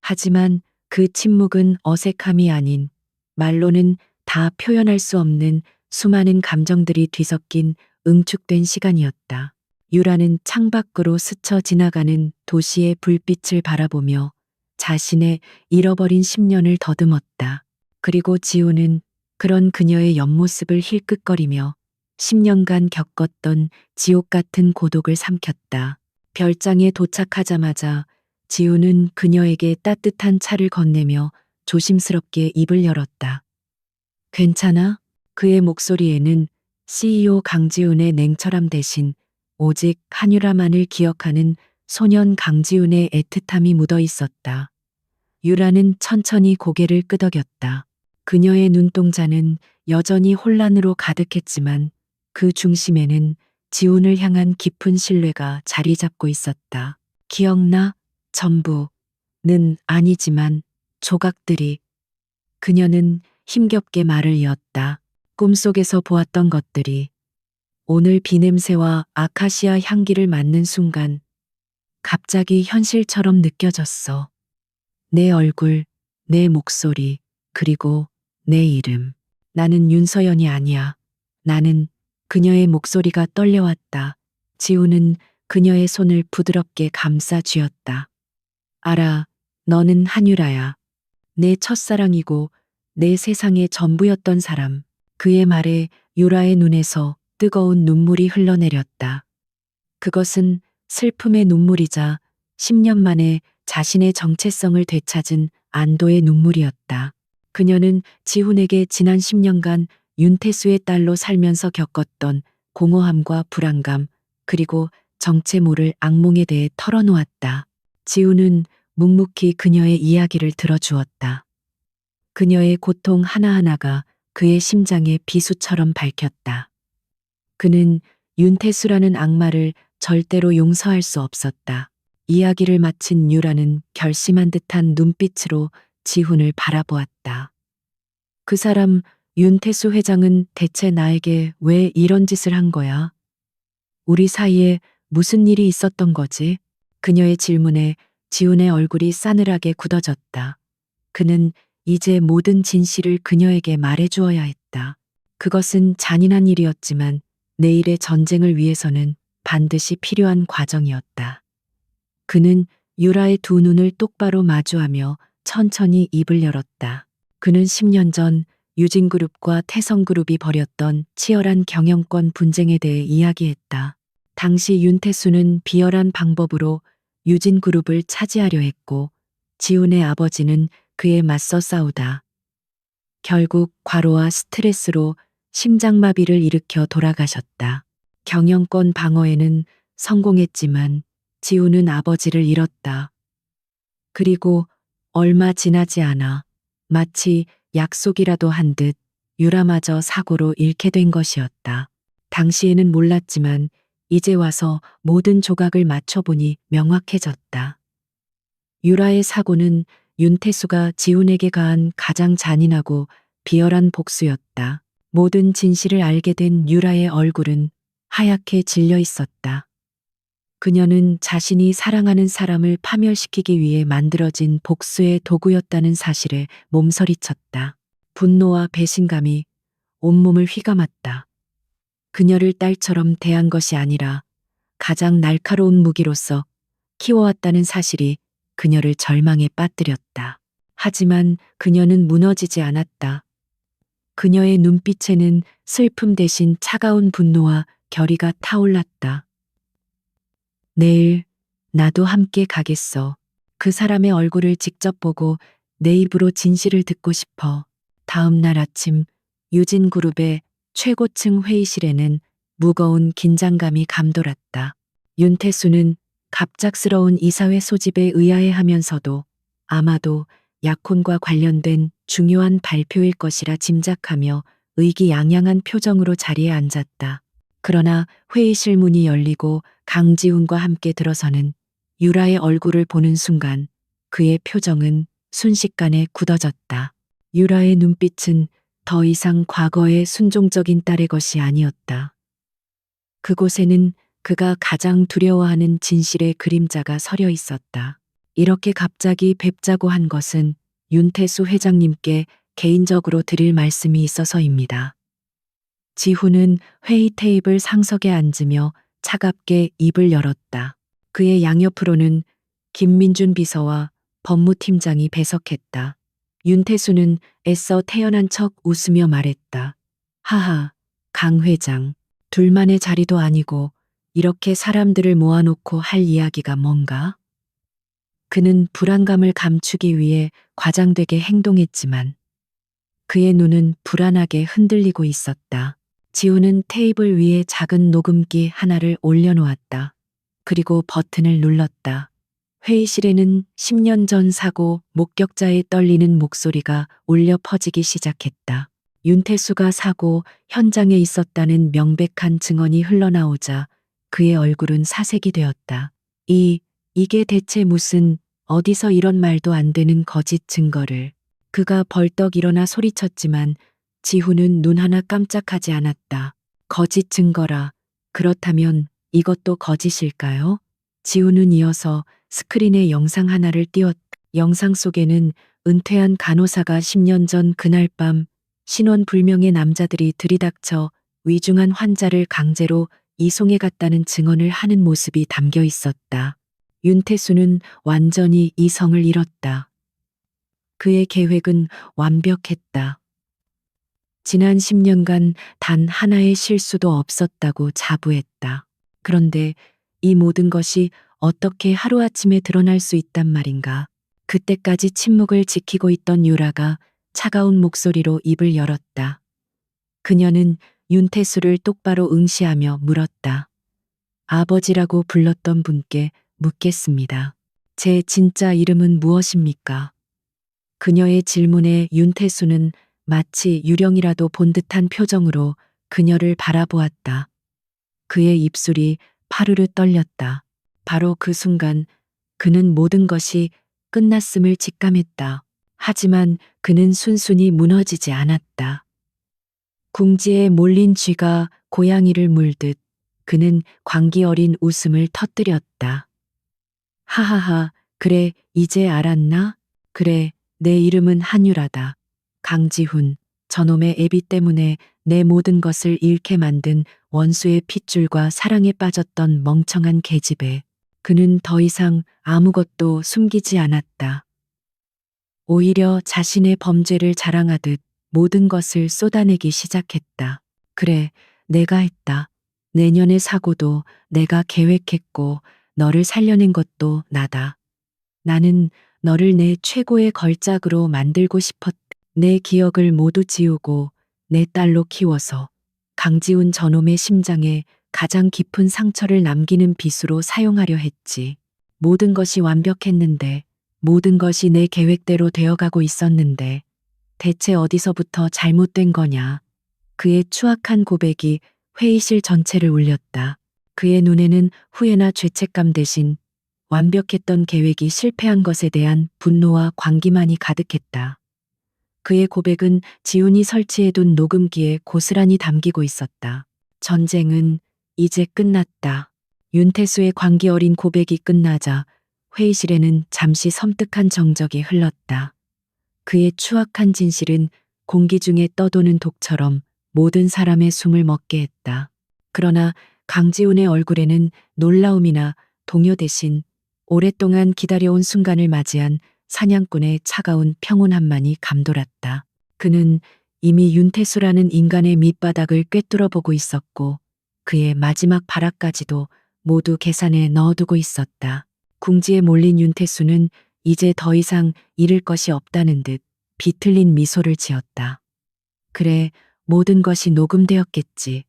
하지만 그 침묵은 어색함이 아닌 말로는 다 표현할 수 없는 수많은 감정들이 뒤섞인 응축된 시간이었다. 유라는 창밖으로 스쳐 지나가는 도시의 불빛을 바라보며 자신의 잃어버린 10년을 더듬었다. 그리고 지우는 그런 그녀의 옆모습을 힐끗거리며 10년간 겪었던 지옥 같은 고독을 삼켰다. 별장에 도착하자마자 지우는 그녀에게 따뜻한 차를 건네며 조심스럽게 입을 열었다. 괜찮아? 그의 목소리에는 CEO 강지훈의 냉철함 대신 오직 한유라만을 기억하는 소년 강지훈의 애틋함이 묻어 있었다. 유라는 천천히 고개를 끄덕였다. 그녀의 눈동자는 여전히 혼란으로 가득했지만 그 중심에는 지훈을 향한 깊은 신뢰가 자리 잡고 있었다. 기억나? 전부는 아니지만 조각들이. 그녀는 힘겹게 말을 이었다. 꿈속에서 보았던 것들이 오늘 비냄새와 아카시아 향기를 맡는 순간 갑자기 현실처럼 느껴졌어. 내 얼굴, 내 목소리, 그리고 내 이름. 나는 윤서연이 아니야. 나는 그녀의 목소리가 떨려왔다. 지우는 그녀의 손을 부드럽게 감싸 쥐었다. 알아, 너는 한유라야. 내 첫사랑이고 내 세상의 전부였던 사람. 그의 말에 유라의 눈에서 뜨거운 눈물이 흘러내렸다. 그것은 슬픔의 눈물이자 10년 만에 자신의 정체성을 되찾은 안도의 눈물이었다. 그녀는 지훈에게 지난 10년간 윤태수의 딸로 살면서 겪었던 공허함과 불안감, 그리고 정체 모를 악몽에 대해 털어놓았다. 지훈은 묵묵히 그녀의 이야기를 들어주었다. 그녀의 고통 하나하나가 그의 심장에 비수처럼 밝혔다. 그는 윤태수라는 악마를 절대로 용서할 수 없었다. 이야기를 마친 유라는 결심한 듯한 눈빛으로 지훈을 바라보았다. 그 사람 윤태수 회장은 대체 나에게 왜 이런 짓을 한 거야? 우리 사이에 무슨 일이 있었던 거지? 그녀의 질문에 지훈의 얼굴이 싸늘하게 굳어졌다. 그는 이제 모든 진실을 그녀에게 말해주어야 했다. 그것은 잔인한 일이었지만 내일의 전쟁을 위해서는 반드시 필요한 과정이었다. 그는 유라의 두 눈을 똑바로 마주하며 천천히 입을 열었다. 그는 10년 전 유진그룹과 태성그룹이 벌였던 치열한 경영권 분쟁에 대해 이야기했다. 당시 윤태수는 비열한 방법으로 유진그룹을 차지하려 했고 지훈의 아버지는 그에 맞서 싸우다 결국 과로와 스트레스로 심장마비를 일으켜 돌아가셨다. 경영권 방어에는 성공했지만 지훈은 아버지를 잃었다. 그리고 얼마 지나지 않아 마치 약속이라도 한 듯 유라마저 사고로 잃게 된 것이었다. 당시에는 몰랐지만 이제 와서 모든 조각을 맞춰보니 명확해졌다. 유라의 사고는 윤태수가 지훈에게 가한 가장 잔인하고 비열한 복수였다. 모든 진실을 알게 된 유라의 얼굴은 하얗게 질려 있었다. 그녀는 자신이 사랑하는 사람을 파멸시키기 위해 만들어진 복수의 도구였다는 사실에 몸서리쳤다. 분노와 배신감이 온몸을 휘감았다. 그녀를 딸처럼 대한 것이 아니라 가장 날카로운 무기로서 키워왔다는 사실이 그녀를 절망에 빠뜨렸다. 하지만 그녀는 무너지지 않았다. 그녀의 눈빛에는 슬픔 대신 차가운 분노와 결의가 타올랐다. 내일 나도 함께 가겠어. 그 사람의 얼굴을 직접 보고 내 입으로 진실을 듣고 싶어. 다음 날 아침 유진그룹의 최고층 회의실에는 무거운 긴장감이 감돌았다. 윤태수는 갑작스러운 이사회 소집에 의아해하면서도 아마도 약혼과 관련된 중요한 발표일 것이라 짐작하며 의기양양한 표정으로 자리에 앉았다. 그러나 회의실 문이 열리고 강지훈과 함께 들어서는 유라의 얼굴을 보는 순간 그의 표정은 순식간에 굳어졌다. 유라의 눈빛은 더 이상 과거의 순종적인 딸의 것이 아니었다. 그곳에는 그가 가장 두려워하는 진실의 그림자가 서려 있었다. 이렇게 갑자기 뵙자고 한 것은 윤태수 회장님께 개인적으로 드릴 말씀이 있어서입니다. 지훈은 회의 테이블 상석에 앉으며 차갑게 입을 열었다. 그의 양옆으로는 김민준 비서와 법무팀장이 배석했다. 윤태수는 애써 태연한 척 웃으며 말했다. 하하, 강 회장. 둘만의 자리도 아니고 이렇게 사람들을 모아놓고 할 이야기가 뭔가? 그는 불안감을 감추기 위해 과장되게 행동했지만 그의 눈은 불안하게 흔들리고 있었다. 지우는 테이블 위에 작은 녹음기 하나를 올려놓았다. 그리고 버튼을 눌렀다. 회의실에는 10년 전 사고 목격자의 떨리는 목소리가 울려 퍼지기 시작했다. 윤태수가 사고 현장에 있었다는 명백한 증언이 흘러나오자 그의 얼굴은 사색이 되었다. 이게 대체 무슨 어디서 이런 말도 안 되는 거짓 증거를. 그가 벌떡 일어나 소리쳤지만 지훈은 눈 하나 깜짝하지 않았다. 거짓 증거라. 그렇다면 이것도 거짓일까요? 지훈은 이어서 스크린에 영상 하나를 띄웠다. 영상 속에는 은퇴한 간호사가 10년 전 그날 밤 신원 불명의 남자들이 들이닥쳐 위중한 환자를 강제로 이송해 갔다는 증언을 하는 모습이 담겨 있었다. 윤태수는 완전히 이성을 잃었다. 그의 계획은 완벽했다. 지난 10년간 단 하나의 실수도 없었다고 자부했다. 그런데 이 모든 것이 어떻게 하루아침에 드러날 수 있단 말인가. 그때까지 침묵을 지키고 있던 유라가 차가운 목소리로 입을 열었다. 그녀는 윤태수를 똑바로 응시하며 물었다. 아버지라고 불렀던 분께 묻겠습니다. 제 진짜 이름은 무엇입니까? 그녀의 질문에 윤태수는 마치 유령이라도 본 듯한 표정으로 그녀를 바라보았다. 그의 입술이 파르르 떨렸다. 바로 그 순간 그는 모든 것이 끝났음을 직감했다. 하지만 그는 순순히 무너지지 않았다. 궁지에 몰린 쥐가 고양이를 물듯 그는 광기 어린 웃음을 터뜨렸다. 하하하, 그래, 이제 알았나? 그래, 내 이름은 한유라다. 강지훈, 저놈의 애비 때문에 내 모든 것을 잃게 만든 원수의 핏줄과 사랑에 빠졌던 멍청한 계집애. 그는 더 이상 아무것도 숨기지 않았다. 오히려 자신의 범죄를 자랑하듯 모든 것을 쏟아내기 시작했다. 그래, 내가 했다. 내년의 사고도 내가 계획했고 너를 살려낸 것도 나다. 나는 너를 내 최고의 걸작으로 만들고 싶었다. 내 기억을 모두 지우고 내 딸로 키워서 강지훈 저놈의 심장에 가장 깊은 상처를 남기는 빗으로 사용하려 했지. 모든 것이 완벽했는데, 모든 것이 내 계획대로 되어가고 있었는데 대체 어디서부터 잘못된 거냐. 그의 추악한 고백이 회의실 전체를 울렸다. 그의 눈에는 후회나 죄책감 대신 완벽했던 계획이 실패한 것에 대한 분노와 광기만이 가득했다. 그의 고백은 지훈이 설치해둔 녹음기에 고스란히 담기고 있었다. 전쟁은 이제 끝났다. 윤태수의 광기 어린 고백이 끝나자 회의실에는 잠시 섬뜩한 정적이 흘렀다. 그의 추악한 진실은 공기 중에 떠도는 독처럼 모든 사람의 숨을 먹게 했다. 그러나 강지훈의 얼굴에는 놀라움이나 동요 대신 오랫동안 기다려온 순간을 맞이한 사냥꾼의 차가운 평온함만이 감돌았다. 그는 이미 윤태수라는 인간의 밑바닥을 꿰뚫어 보고 있었고 그의 마지막 발악까지도 모두 계산에 넣어두고 있었다. 궁지에 몰린 윤태수는 이제 더 이상 잃을 것이 없다는 듯 비틀린 미소를 지었다. 그래, 모든 것이 녹음되었겠지.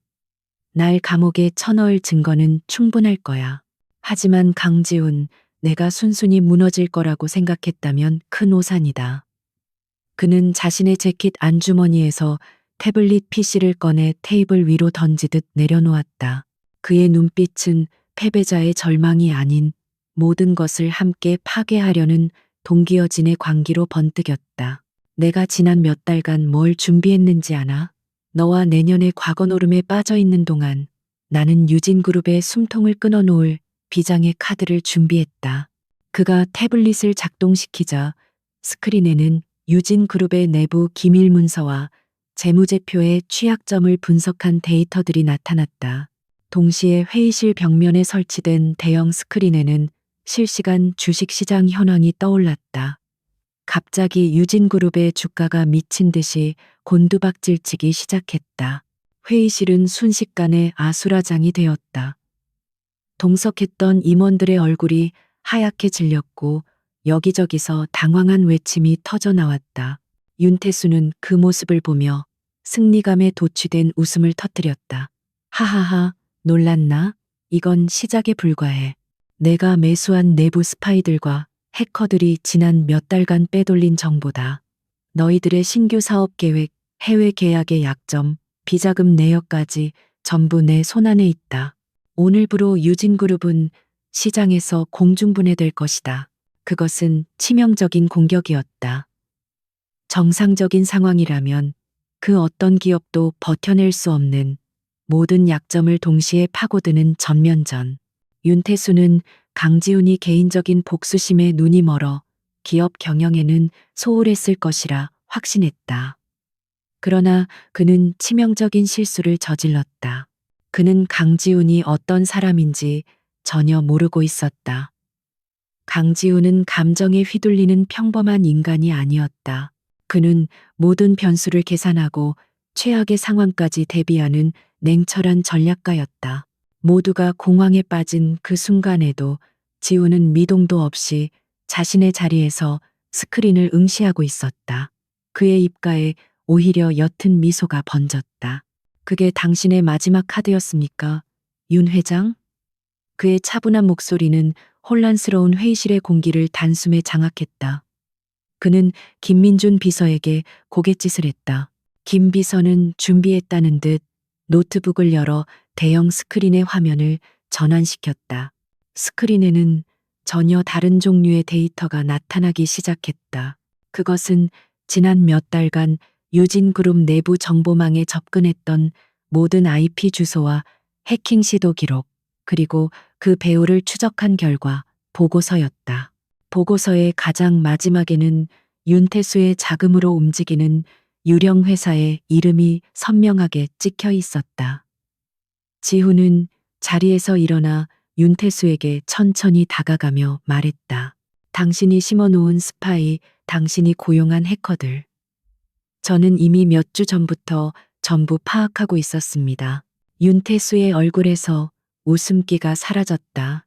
날 감옥에 쳐넣을 증거는 충분할 거야. 하지만 강지훈, 내가 순순히 무너질 거라고 생각했다면 큰 오산이다. 그는 자신의 재킷 안주머니에서 태블릿 PC를 꺼내 테이블 위로 던지듯 내려놓았다. 그의 눈빛은 패배자의 절망이 아닌 모든 것을 함께 파괴하려는 동기어진의 광기로 번뜩였다. 내가 지난 몇 달간 뭘 준비했는지 아나? 너와 내년의 과거 노름에 빠져 있는 동안 나는 유진그룹의 숨통을 끊어놓을 비장의 카드를 준비했다. 그가 태블릿을 작동시키자 스크린에는 유진그룹의 내부 기밀 문서와 재무제표의 취약점을 분석한 데이터들이 나타났다. 동시에 회의실 벽면에 설치된 대형 스크린에는 실시간 주식시장 현황이 떠올랐다. 갑자기 유진그룹의 주가가 미친 듯이 곤두박질치기 시작했다. 회의실은 순식간에 아수라장이 되었다. 동석했던 임원들의 얼굴이 하얗게 질렸고 여기저기서 당황한 외침이 터져 나왔다. 윤태수는 그 모습을 보며 승리감에 도취된 웃음을 터뜨렸다. 하하하, 놀랐나? 이건 시작에 불과해. 내가 매수한 내부 스파이들과 해커들이 지난 몇 달간 빼돌린 정보다. 너희들의 신규 사업 계획, 해외 계약의 약점, 비자금 내역까지 전부 내 손안에 있다. 오늘부로 유진그룹은 시장에서 공중분해될 것이다. 그것은 치명적인 공격이었다. 정상적인 상황이라면 그 어떤 기업도 버텨낼 수 없는 모든 약점을 동시에 파고드는 전면전. 윤태수는 강지훈이 개인적인 복수심에 눈이 멀어 기업 경영에는 소홀했을 것이라 확신했다. 그러나 그는 치명적인 실수를 저질렀다. 그는 강지훈이 어떤 사람인지 전혀 모르고 있었다. 강지훈은 감정에 휘둘리는 평범한 인간이 아니었다. 그는 모든 변수를 계산하고 최악의 상황까지 대비하는 냉철한 전략가였다. 모두가 공황에 빠진 그 순간에도 지훈은 미동도 없이 자신의 자리에서 스크린을 응시하고 있었다. 그의 입가에 오히려 옅은 미소가 번졌다. 그게 당신의 마지막 카드였습니까? 윤 회장? 그의 차분한 목소리는 혼란스러운 회의실의 공기를 단숨에 장악했다. 그는 김민준 비서에게 고갯짓을 했다. 김 비서는 준비했다는 듯 노트북을 열어 대형 스크린의 화면을 전환시켰다. 스크린에는 전혀 다른 종류의 데이터가 나타나기 시작했다. 그것은 지난 몇 달간 유진그룹 내부 정보망에 접근했던 모든 IP 주소와 해킹 시도 기록, 그리고 그 배후를 추적한 결과 보고서였다. 보고서의 가장 마지막에는 윤태수의 자금으로 움직이는 유령 회사의 이름이 선명하게 찍혀 있었다. 지훈은 자리에서 일어나 윤태수에게 천천히 다가가며 말했다. 당신이 심어놓은 스파이, 당신이 고용한 해커들. 저는 이미 몇 주 전부터 전부 파악하고 있었습니다. 윤태수의 얼굴에서 웃음기가 사라졌다.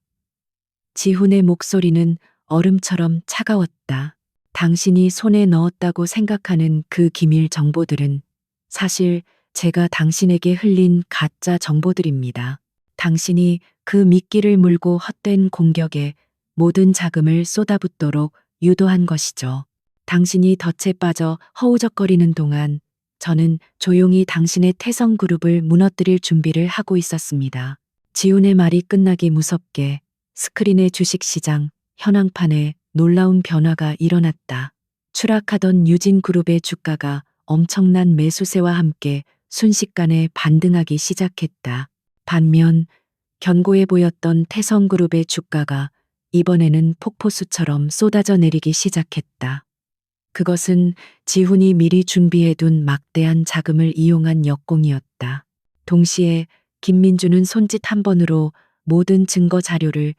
지훈의 목소리는 얼음처럼 차가웠다. 당신이 손에 넣었다고 생각하는 그 기밀 정보들은 사실 제가 당신에게 흘린 가짜 정보들입니다. 당신이 그 미끼를 물고 헛된 공격에 모든 자금을 쏟아붓도록 유도한 것이죠. 당신이 덫에 빠져 허우적거리는 동안 저는 조용히 당신의 태성그룹을 무너뜨릴 준비를 하고 있었습니다. 지훈의 말이 끝나기 무섭게 스크린의 주식시장, 현황판에 놀라운 변화가 일어났다. 추락하던 유진그룹의 주가가 엄청난 매수세와 함께 순식간에 반등하기 시작했다. 반면 견고해 보였던 태성그룹의 주가가 이번에는 폭포수처럼 쏟아져 내리기 시작했다. 그것은 지훈이 미리 준비해둔 막대한 자금을 이용한 역공이었다. 동시에 김민주는 손짓 한 번으로 모든 증거 자료를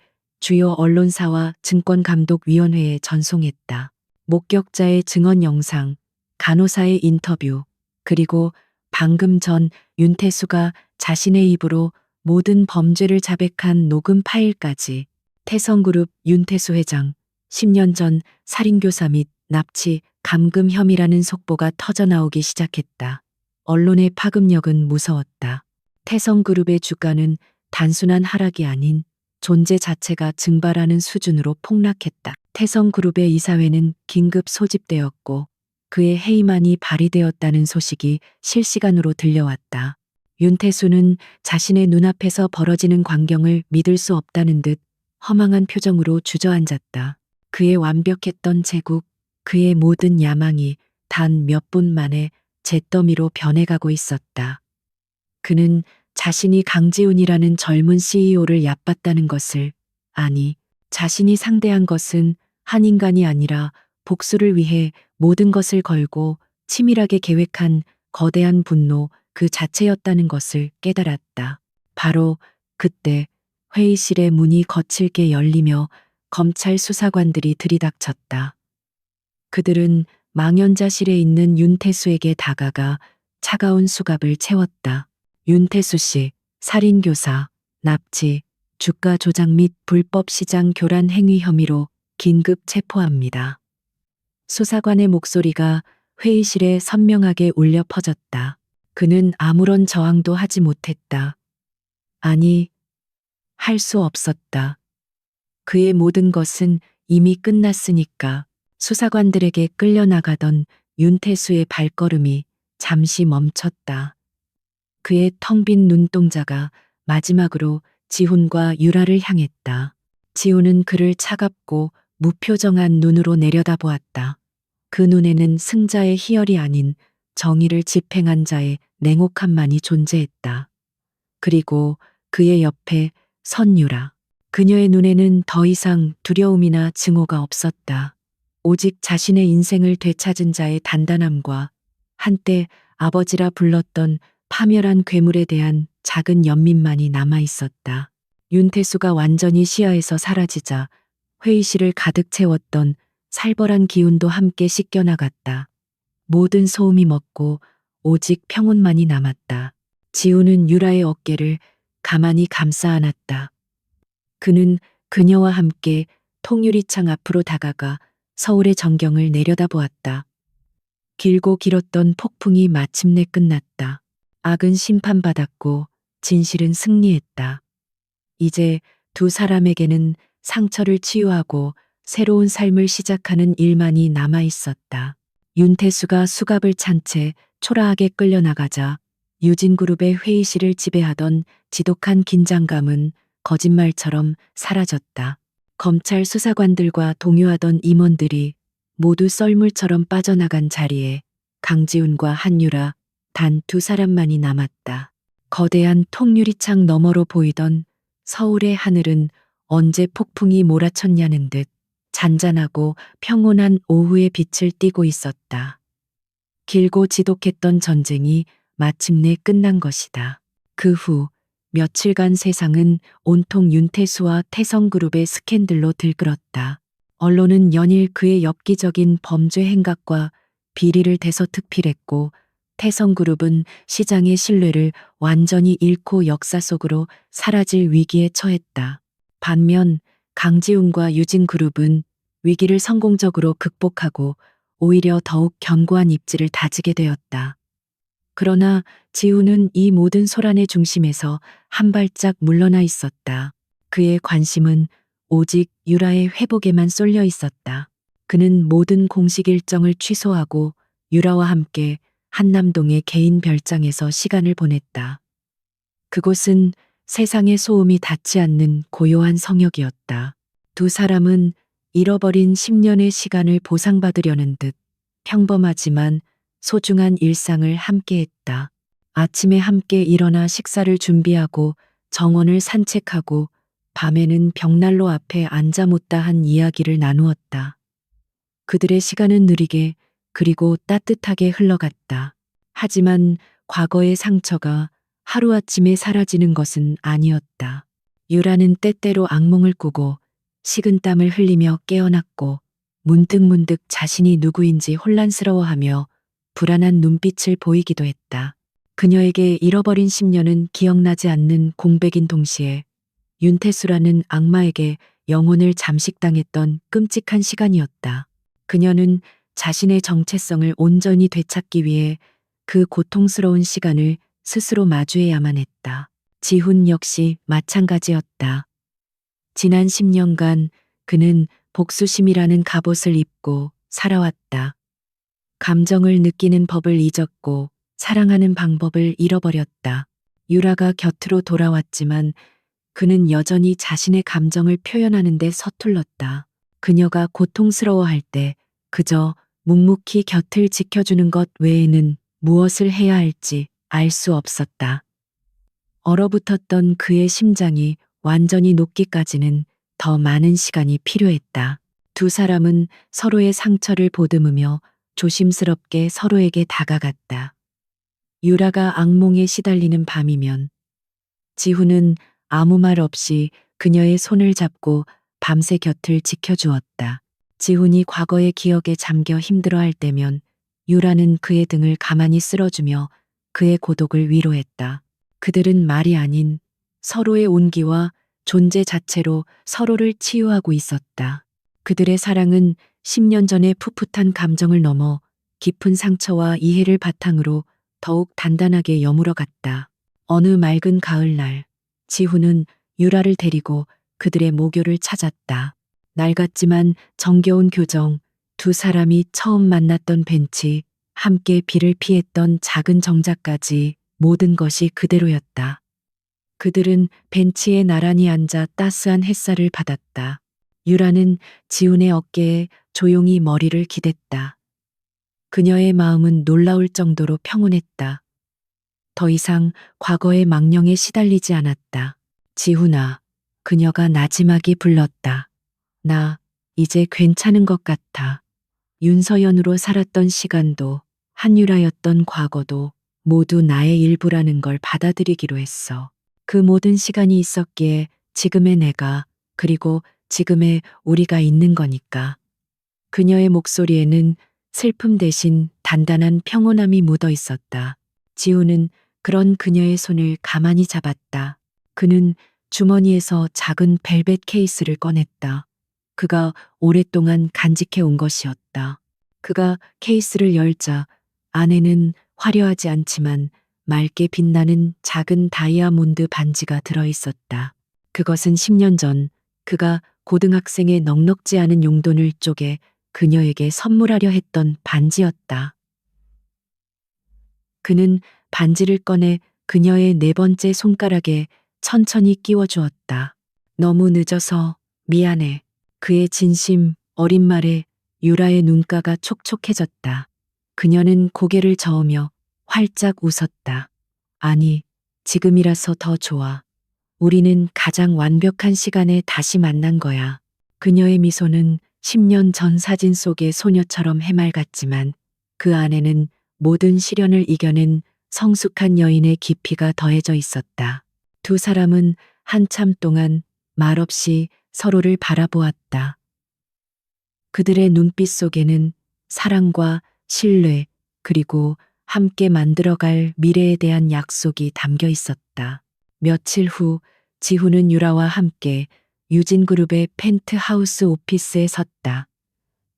주요 언론사와 증권감독위원회에 전송했다. 목격자의 증언 영상, 간호사의 인터뷰, 그리고 방금 전 윤태수가 자신의 입으로 모든 범죄를 자백한 녹음 파일까지. 태성그룹 윤태수 회장, 10년 전 살인교사 및 납치, 감금 혐의라는 속보가 터져나오기 시작했다. 언론의 파급력은 무서웠다. 태성그룹의 주가는 단순한 하락이 아닌 존재 자체가 증발하는 수준으로 폭락했다. 태성그룹의 이사회는 긴급 소집되었고 그의 해임안이 발의되었다는 소식이 실시간으로 들려왔다. 윤태수는 자신의 눈앞에서 벌어지는 광경을 믿을 수 없다는 듯 허망한 표정으로 주저앉았다. 그의 완벽했던 제국, 그의 모든 야망이 단 몇 분 만에 잿더미로 변해가고 있었다. 그는 자신이 강지훈이라는 젊은 CEO를 얕봤다는 것을, 아니, 자신이 상대한 것은 한 인간이 아니라 복수를 위해 모든 것을 걸고 치밀하게 계획한 거대한 분노 그 자체였다는 것을 깨달았다. 바로 그때 회의실의 문이 거칠게 열리며 검찰 수사관들이 들이닥쳤다. 그들은 망연자실에 있는 윤태수에게 다가가 차가운 수갑을 채웠다. 윤태수 씨, 살인교사, 납치, 주가 조작 및 불법 시장 교란 행위 혐의로 긴급 체포합니다. 수사관의 목소리가 회의실에 선명하게 울려 퍼졌다. 그는 아무런 저항도 하지 못했다. 아니, 할 수 없었다. 그의 모든 것은 이미 끝났으니까. 수사관들에게 끌려나가던 윤태수의 발걸음이 잠시 멈췄다. 그의 텅 빈 눈동자가 마지막으로 지훈과 유라를 향했다. 지훈은 그를 차갑고 무표정한 눈으로 내려다보았다. 그 눈에는 승자의 희열이 아닌 정의를 집행한 자의 냉혹함만이 존재했다. 그리고 그의 옆에 선 유라. 그녀의 눈에는 더 이상 두려움이나 증오가 없었다. 오직 자신의 인생을 되찾은 자의 단단함과 한때 아버지라 불렀던 파멸한 괴물에 대한 작은 연민만이 남아 있었다. 윤태수가 완전히 시야에서 사라지자 회의실을 가득 채웠던 살벌한 기운도 함께 씻겨나갔다. 모든 소음이 멎고 오직 평온만이 남았다. 지우는 유라의 어깨를 가만히 감싸 안았다. 그는 그녀와 함께 통유리창 앞으로 다가가 서울의 전경을 내려다보았다. 길고 길었던 폭풍이 마침내 끝났다. 악은 심판받았고 진실은 승리했다. 이제 두 사람에게는 상처를 치유하고 새로운 삶을 시작하는 일만이 남아 있었다. 윤태수가 수갑을 찬 채 초라하게 끌려나가자 유진그룹의 회의실을 지배하던 지독한 긴장감은 거짓말처럼 사라졌다. 검찰 수사관들과 동요하던 임원들이 모두 썰물처럼 빠져나간 자리에 강지훈과 한유라 단 두 사람만이 남았다. 거대한 통유리창 너머로 보이던 서울의 하늘은 언제 폭풍이 몰아쳤냐는 듯 잔잔하고 평온한 오후의 빛을 띠고 있었다. 길고 지독했던 전쟁이 마침내 끝난 것이다. 그 후 며칠간 세상은 온통 윤태수와 태성그룹의 스캔들로 들끓었다. 언론은 연일 그의 엽기적인 범죄 행각과 비리를 대서특필했고 태성그룹은 시장의 신뢰를 완전히 잃고 역사 속으로 사라질 위기에 처했다. 반면 강지훈과 유진그룹은 위기를 성공적으로 극복하고 오히려 더욱 견고한 입지를 다지게 되었다. 그러나 지훈은 이 모든 소란의 중심에서 한 발짝 물러나 있었다. 그의 관심은 오직 유라의 회복에만 쏠려 있었다. 그는 모든 공식 일정을 취소하고 유라와 함께 한남동의 개인 별장에서 시간을 보냈다. 그곳은 세상의 소음이 닿지 않는 고요한 성역이었다. 두 사람은 잃어버린 10년의 시간을 보상받으려는 듯 평범하지만 소중한 일상을 함께했다. 아침에 함께 일어나 식사를 준비하고 정원을 산책하고 밤에는 벽난로 앞에 앉아 못다한 이야기를 나누었다. 그들의 시간은 느리게 그리고 따뜻하게 흘러갔다. 하지만 과거의 상처가 하루아침에 사라지는 것은 아니었다. 유라는 때때로 악몽을 꾸고 식은땀을 흘리며 깨어났고 문득문득 자신이 누구인지 혼란스러워하며 불안한 눈빛을 보이기도 했다. 그녀에게 잃어버린 10년은 기억나지 않는 공백인 동시에 윤태수라는 악마에게 영혼을 잠식당했던 끔찍한 시간이었다. 그녀는 자신의 정체성을 온전히 되찾기 위해 그 고통스러운 시간을 스스로 마주해야만 했다. 지훈 역시 마찬가지였다. 지난 10년간 그는 복수심이라는 갑옷을 입고 살아왔다. 감정을 느끼는 법을 잊었고 사랑하는 방법을 잃어버렸다. 유라가 곁으로 돌아왔지만 그는 여전히 자신의 감정을 표현하는데 서툴렀다. 그녀가 고통스러워할 때 그저 묵묵히 곁을 지켜주는 것 외에는 무엇을 해야 할지 알 수 없었다. 얼어붙었던 그의 심장이 완전히 녹기까지는 더 많은 시간이 필요했다. 두 사람은 서로의 상처를 보듬으며 조심스럽게 서로에게 다가갔다. 유라가 악몽에 시달리는 밤이면 지훈은 아무 말 없이 그녀의 손을 잡고 밤새 곁을 지켜주었다. 지훈이 과거의 기억에 잠겨 힘들어할 때면 유라는 그의 등을 가만히 쓸어주며 그의 고독을 위로했다. 그들은 말이 아닌 서로의 온기와 존재 자체로 서로를 치유하고 있었다. 그들의 사랑은 10년 전의 풋풋한 감정을 넘어 깊은 상처와 이해를 바탕으로 더욱 단단하게 여물어갔다. 어느 맑은 가을날, 지훈은 유라를 데리고 그들의 모교를 찾았다. 낡았지만 정겨운 교정, 두 사람이 처음 만났던 벤치, 함께 비를 피했던 작은 정자까지 모든 것이 그대로였다. 그들은 벤치에 나란히 앉아 따스한 햇살을 받았다. 유라는 지훈의 어깨에 조용히 머리를 기댔다. 그녀의 마음은 놀라울 정도로 평온했다. 더 이상 과거의 망령에 시달리지 않았다. 지훈아, 그녀가 나지막이 불렀다. 나 이제 괜찮은 것 같아. 윤서연으로 살았던 시간도 한유라였던 과거도 모두 나의 일부라는 걸 받아들이기로 했어. 그 모든 시간이 있었기에 지금의 내가 그리고 지금의 우리가 있는 거니까. 그녀의 목소리에는 슬픔 대신 단단한 평온함이 묻어 있었다. 지우는 그런 그녀의 손을 가만히 잡았다. 그는 주머니에서 작은 벨벳 케이스를 꺼냈다. 그가 오랫동안 간직해 온 것이었다. 그가 케이스를 열자 안에는 화려하지 않지만 맑게 빛나는 작은 다이아몬드 반지가 들어 있었다. 그것은 10년 전 그가 고등학생의 넉넉지 않은 용돈을 쪼개 그녀에게 선물하려 했던 반지였다. 그는 반지를 꺼내 그녀의 네 번째 손가락에 천천히 끼워 주었다. 너무 늦어서 미안해. 그의 진심 어린 말에 유라의 눈가가 촉촉해졌다. 그녀는 고개를 저으며 활짝 웃었다. 아니, 지금이라서 더 좋아. 우리는 가장 완벽한 시간에 다시 만난 거야. 그녀의 미소는 10년 전 사진 속의 소녀처럼 해맑았지만 그 안에는 모든 시련을 이겨낸 성숙한 여인의 깊이가 더해져 있었다. 두 사람은 한참 동안 말없이 서로를 바라보았다. 그들의 눈빛 속에는 사랑과 신뢰 그리고 함께 만들어갈 미래에 대한 약속이 담겨 있었다. 며칠 후 지훈은 유라와 함께 유진그룹의 펜트하우스 오피스에 섰다.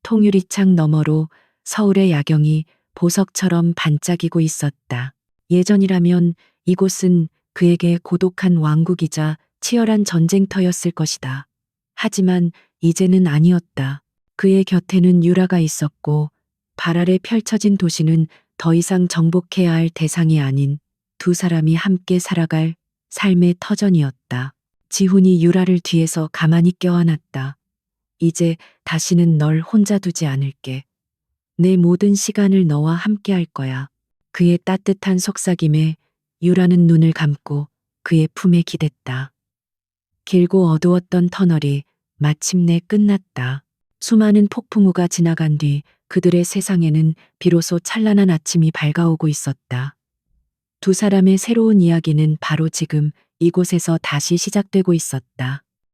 통유리창 너머로 서울의 야경이 보석처럼 반짝이고 있었다. 예전이라면 이곳은 그에게 고독한 왕국이자 치열한 전쟁터였을 것이다. 하지만 이제는 아니었다. 그의 곁에는 유라가 있었고 발 아래 펼쳐진 도시는 더 이상 정복해야 할 대상이 아닌 두 사람이 함께 살아갈 삶의 터전이었다. 지훈이 유라를 뒤에서 가만히 껴안았다. 이제 다시는 널 혼자 두지 않을게. 내 모든 시간을 너와 함께 할 거야. 그의 따뜻한 속삭임에 유라는 눈을 감고 그의 품에 기댔다. 길고 어두웠던 터널이 마침내 끝났다. 수많은 폭풍우가 지나간 뒤 그들의 세상에는 비로소 찬란한 아침이 밝아오고 있었다. 두 사람의 새로운 이야기는 바로 지금 이곳에서 다시 시작되고 있었다.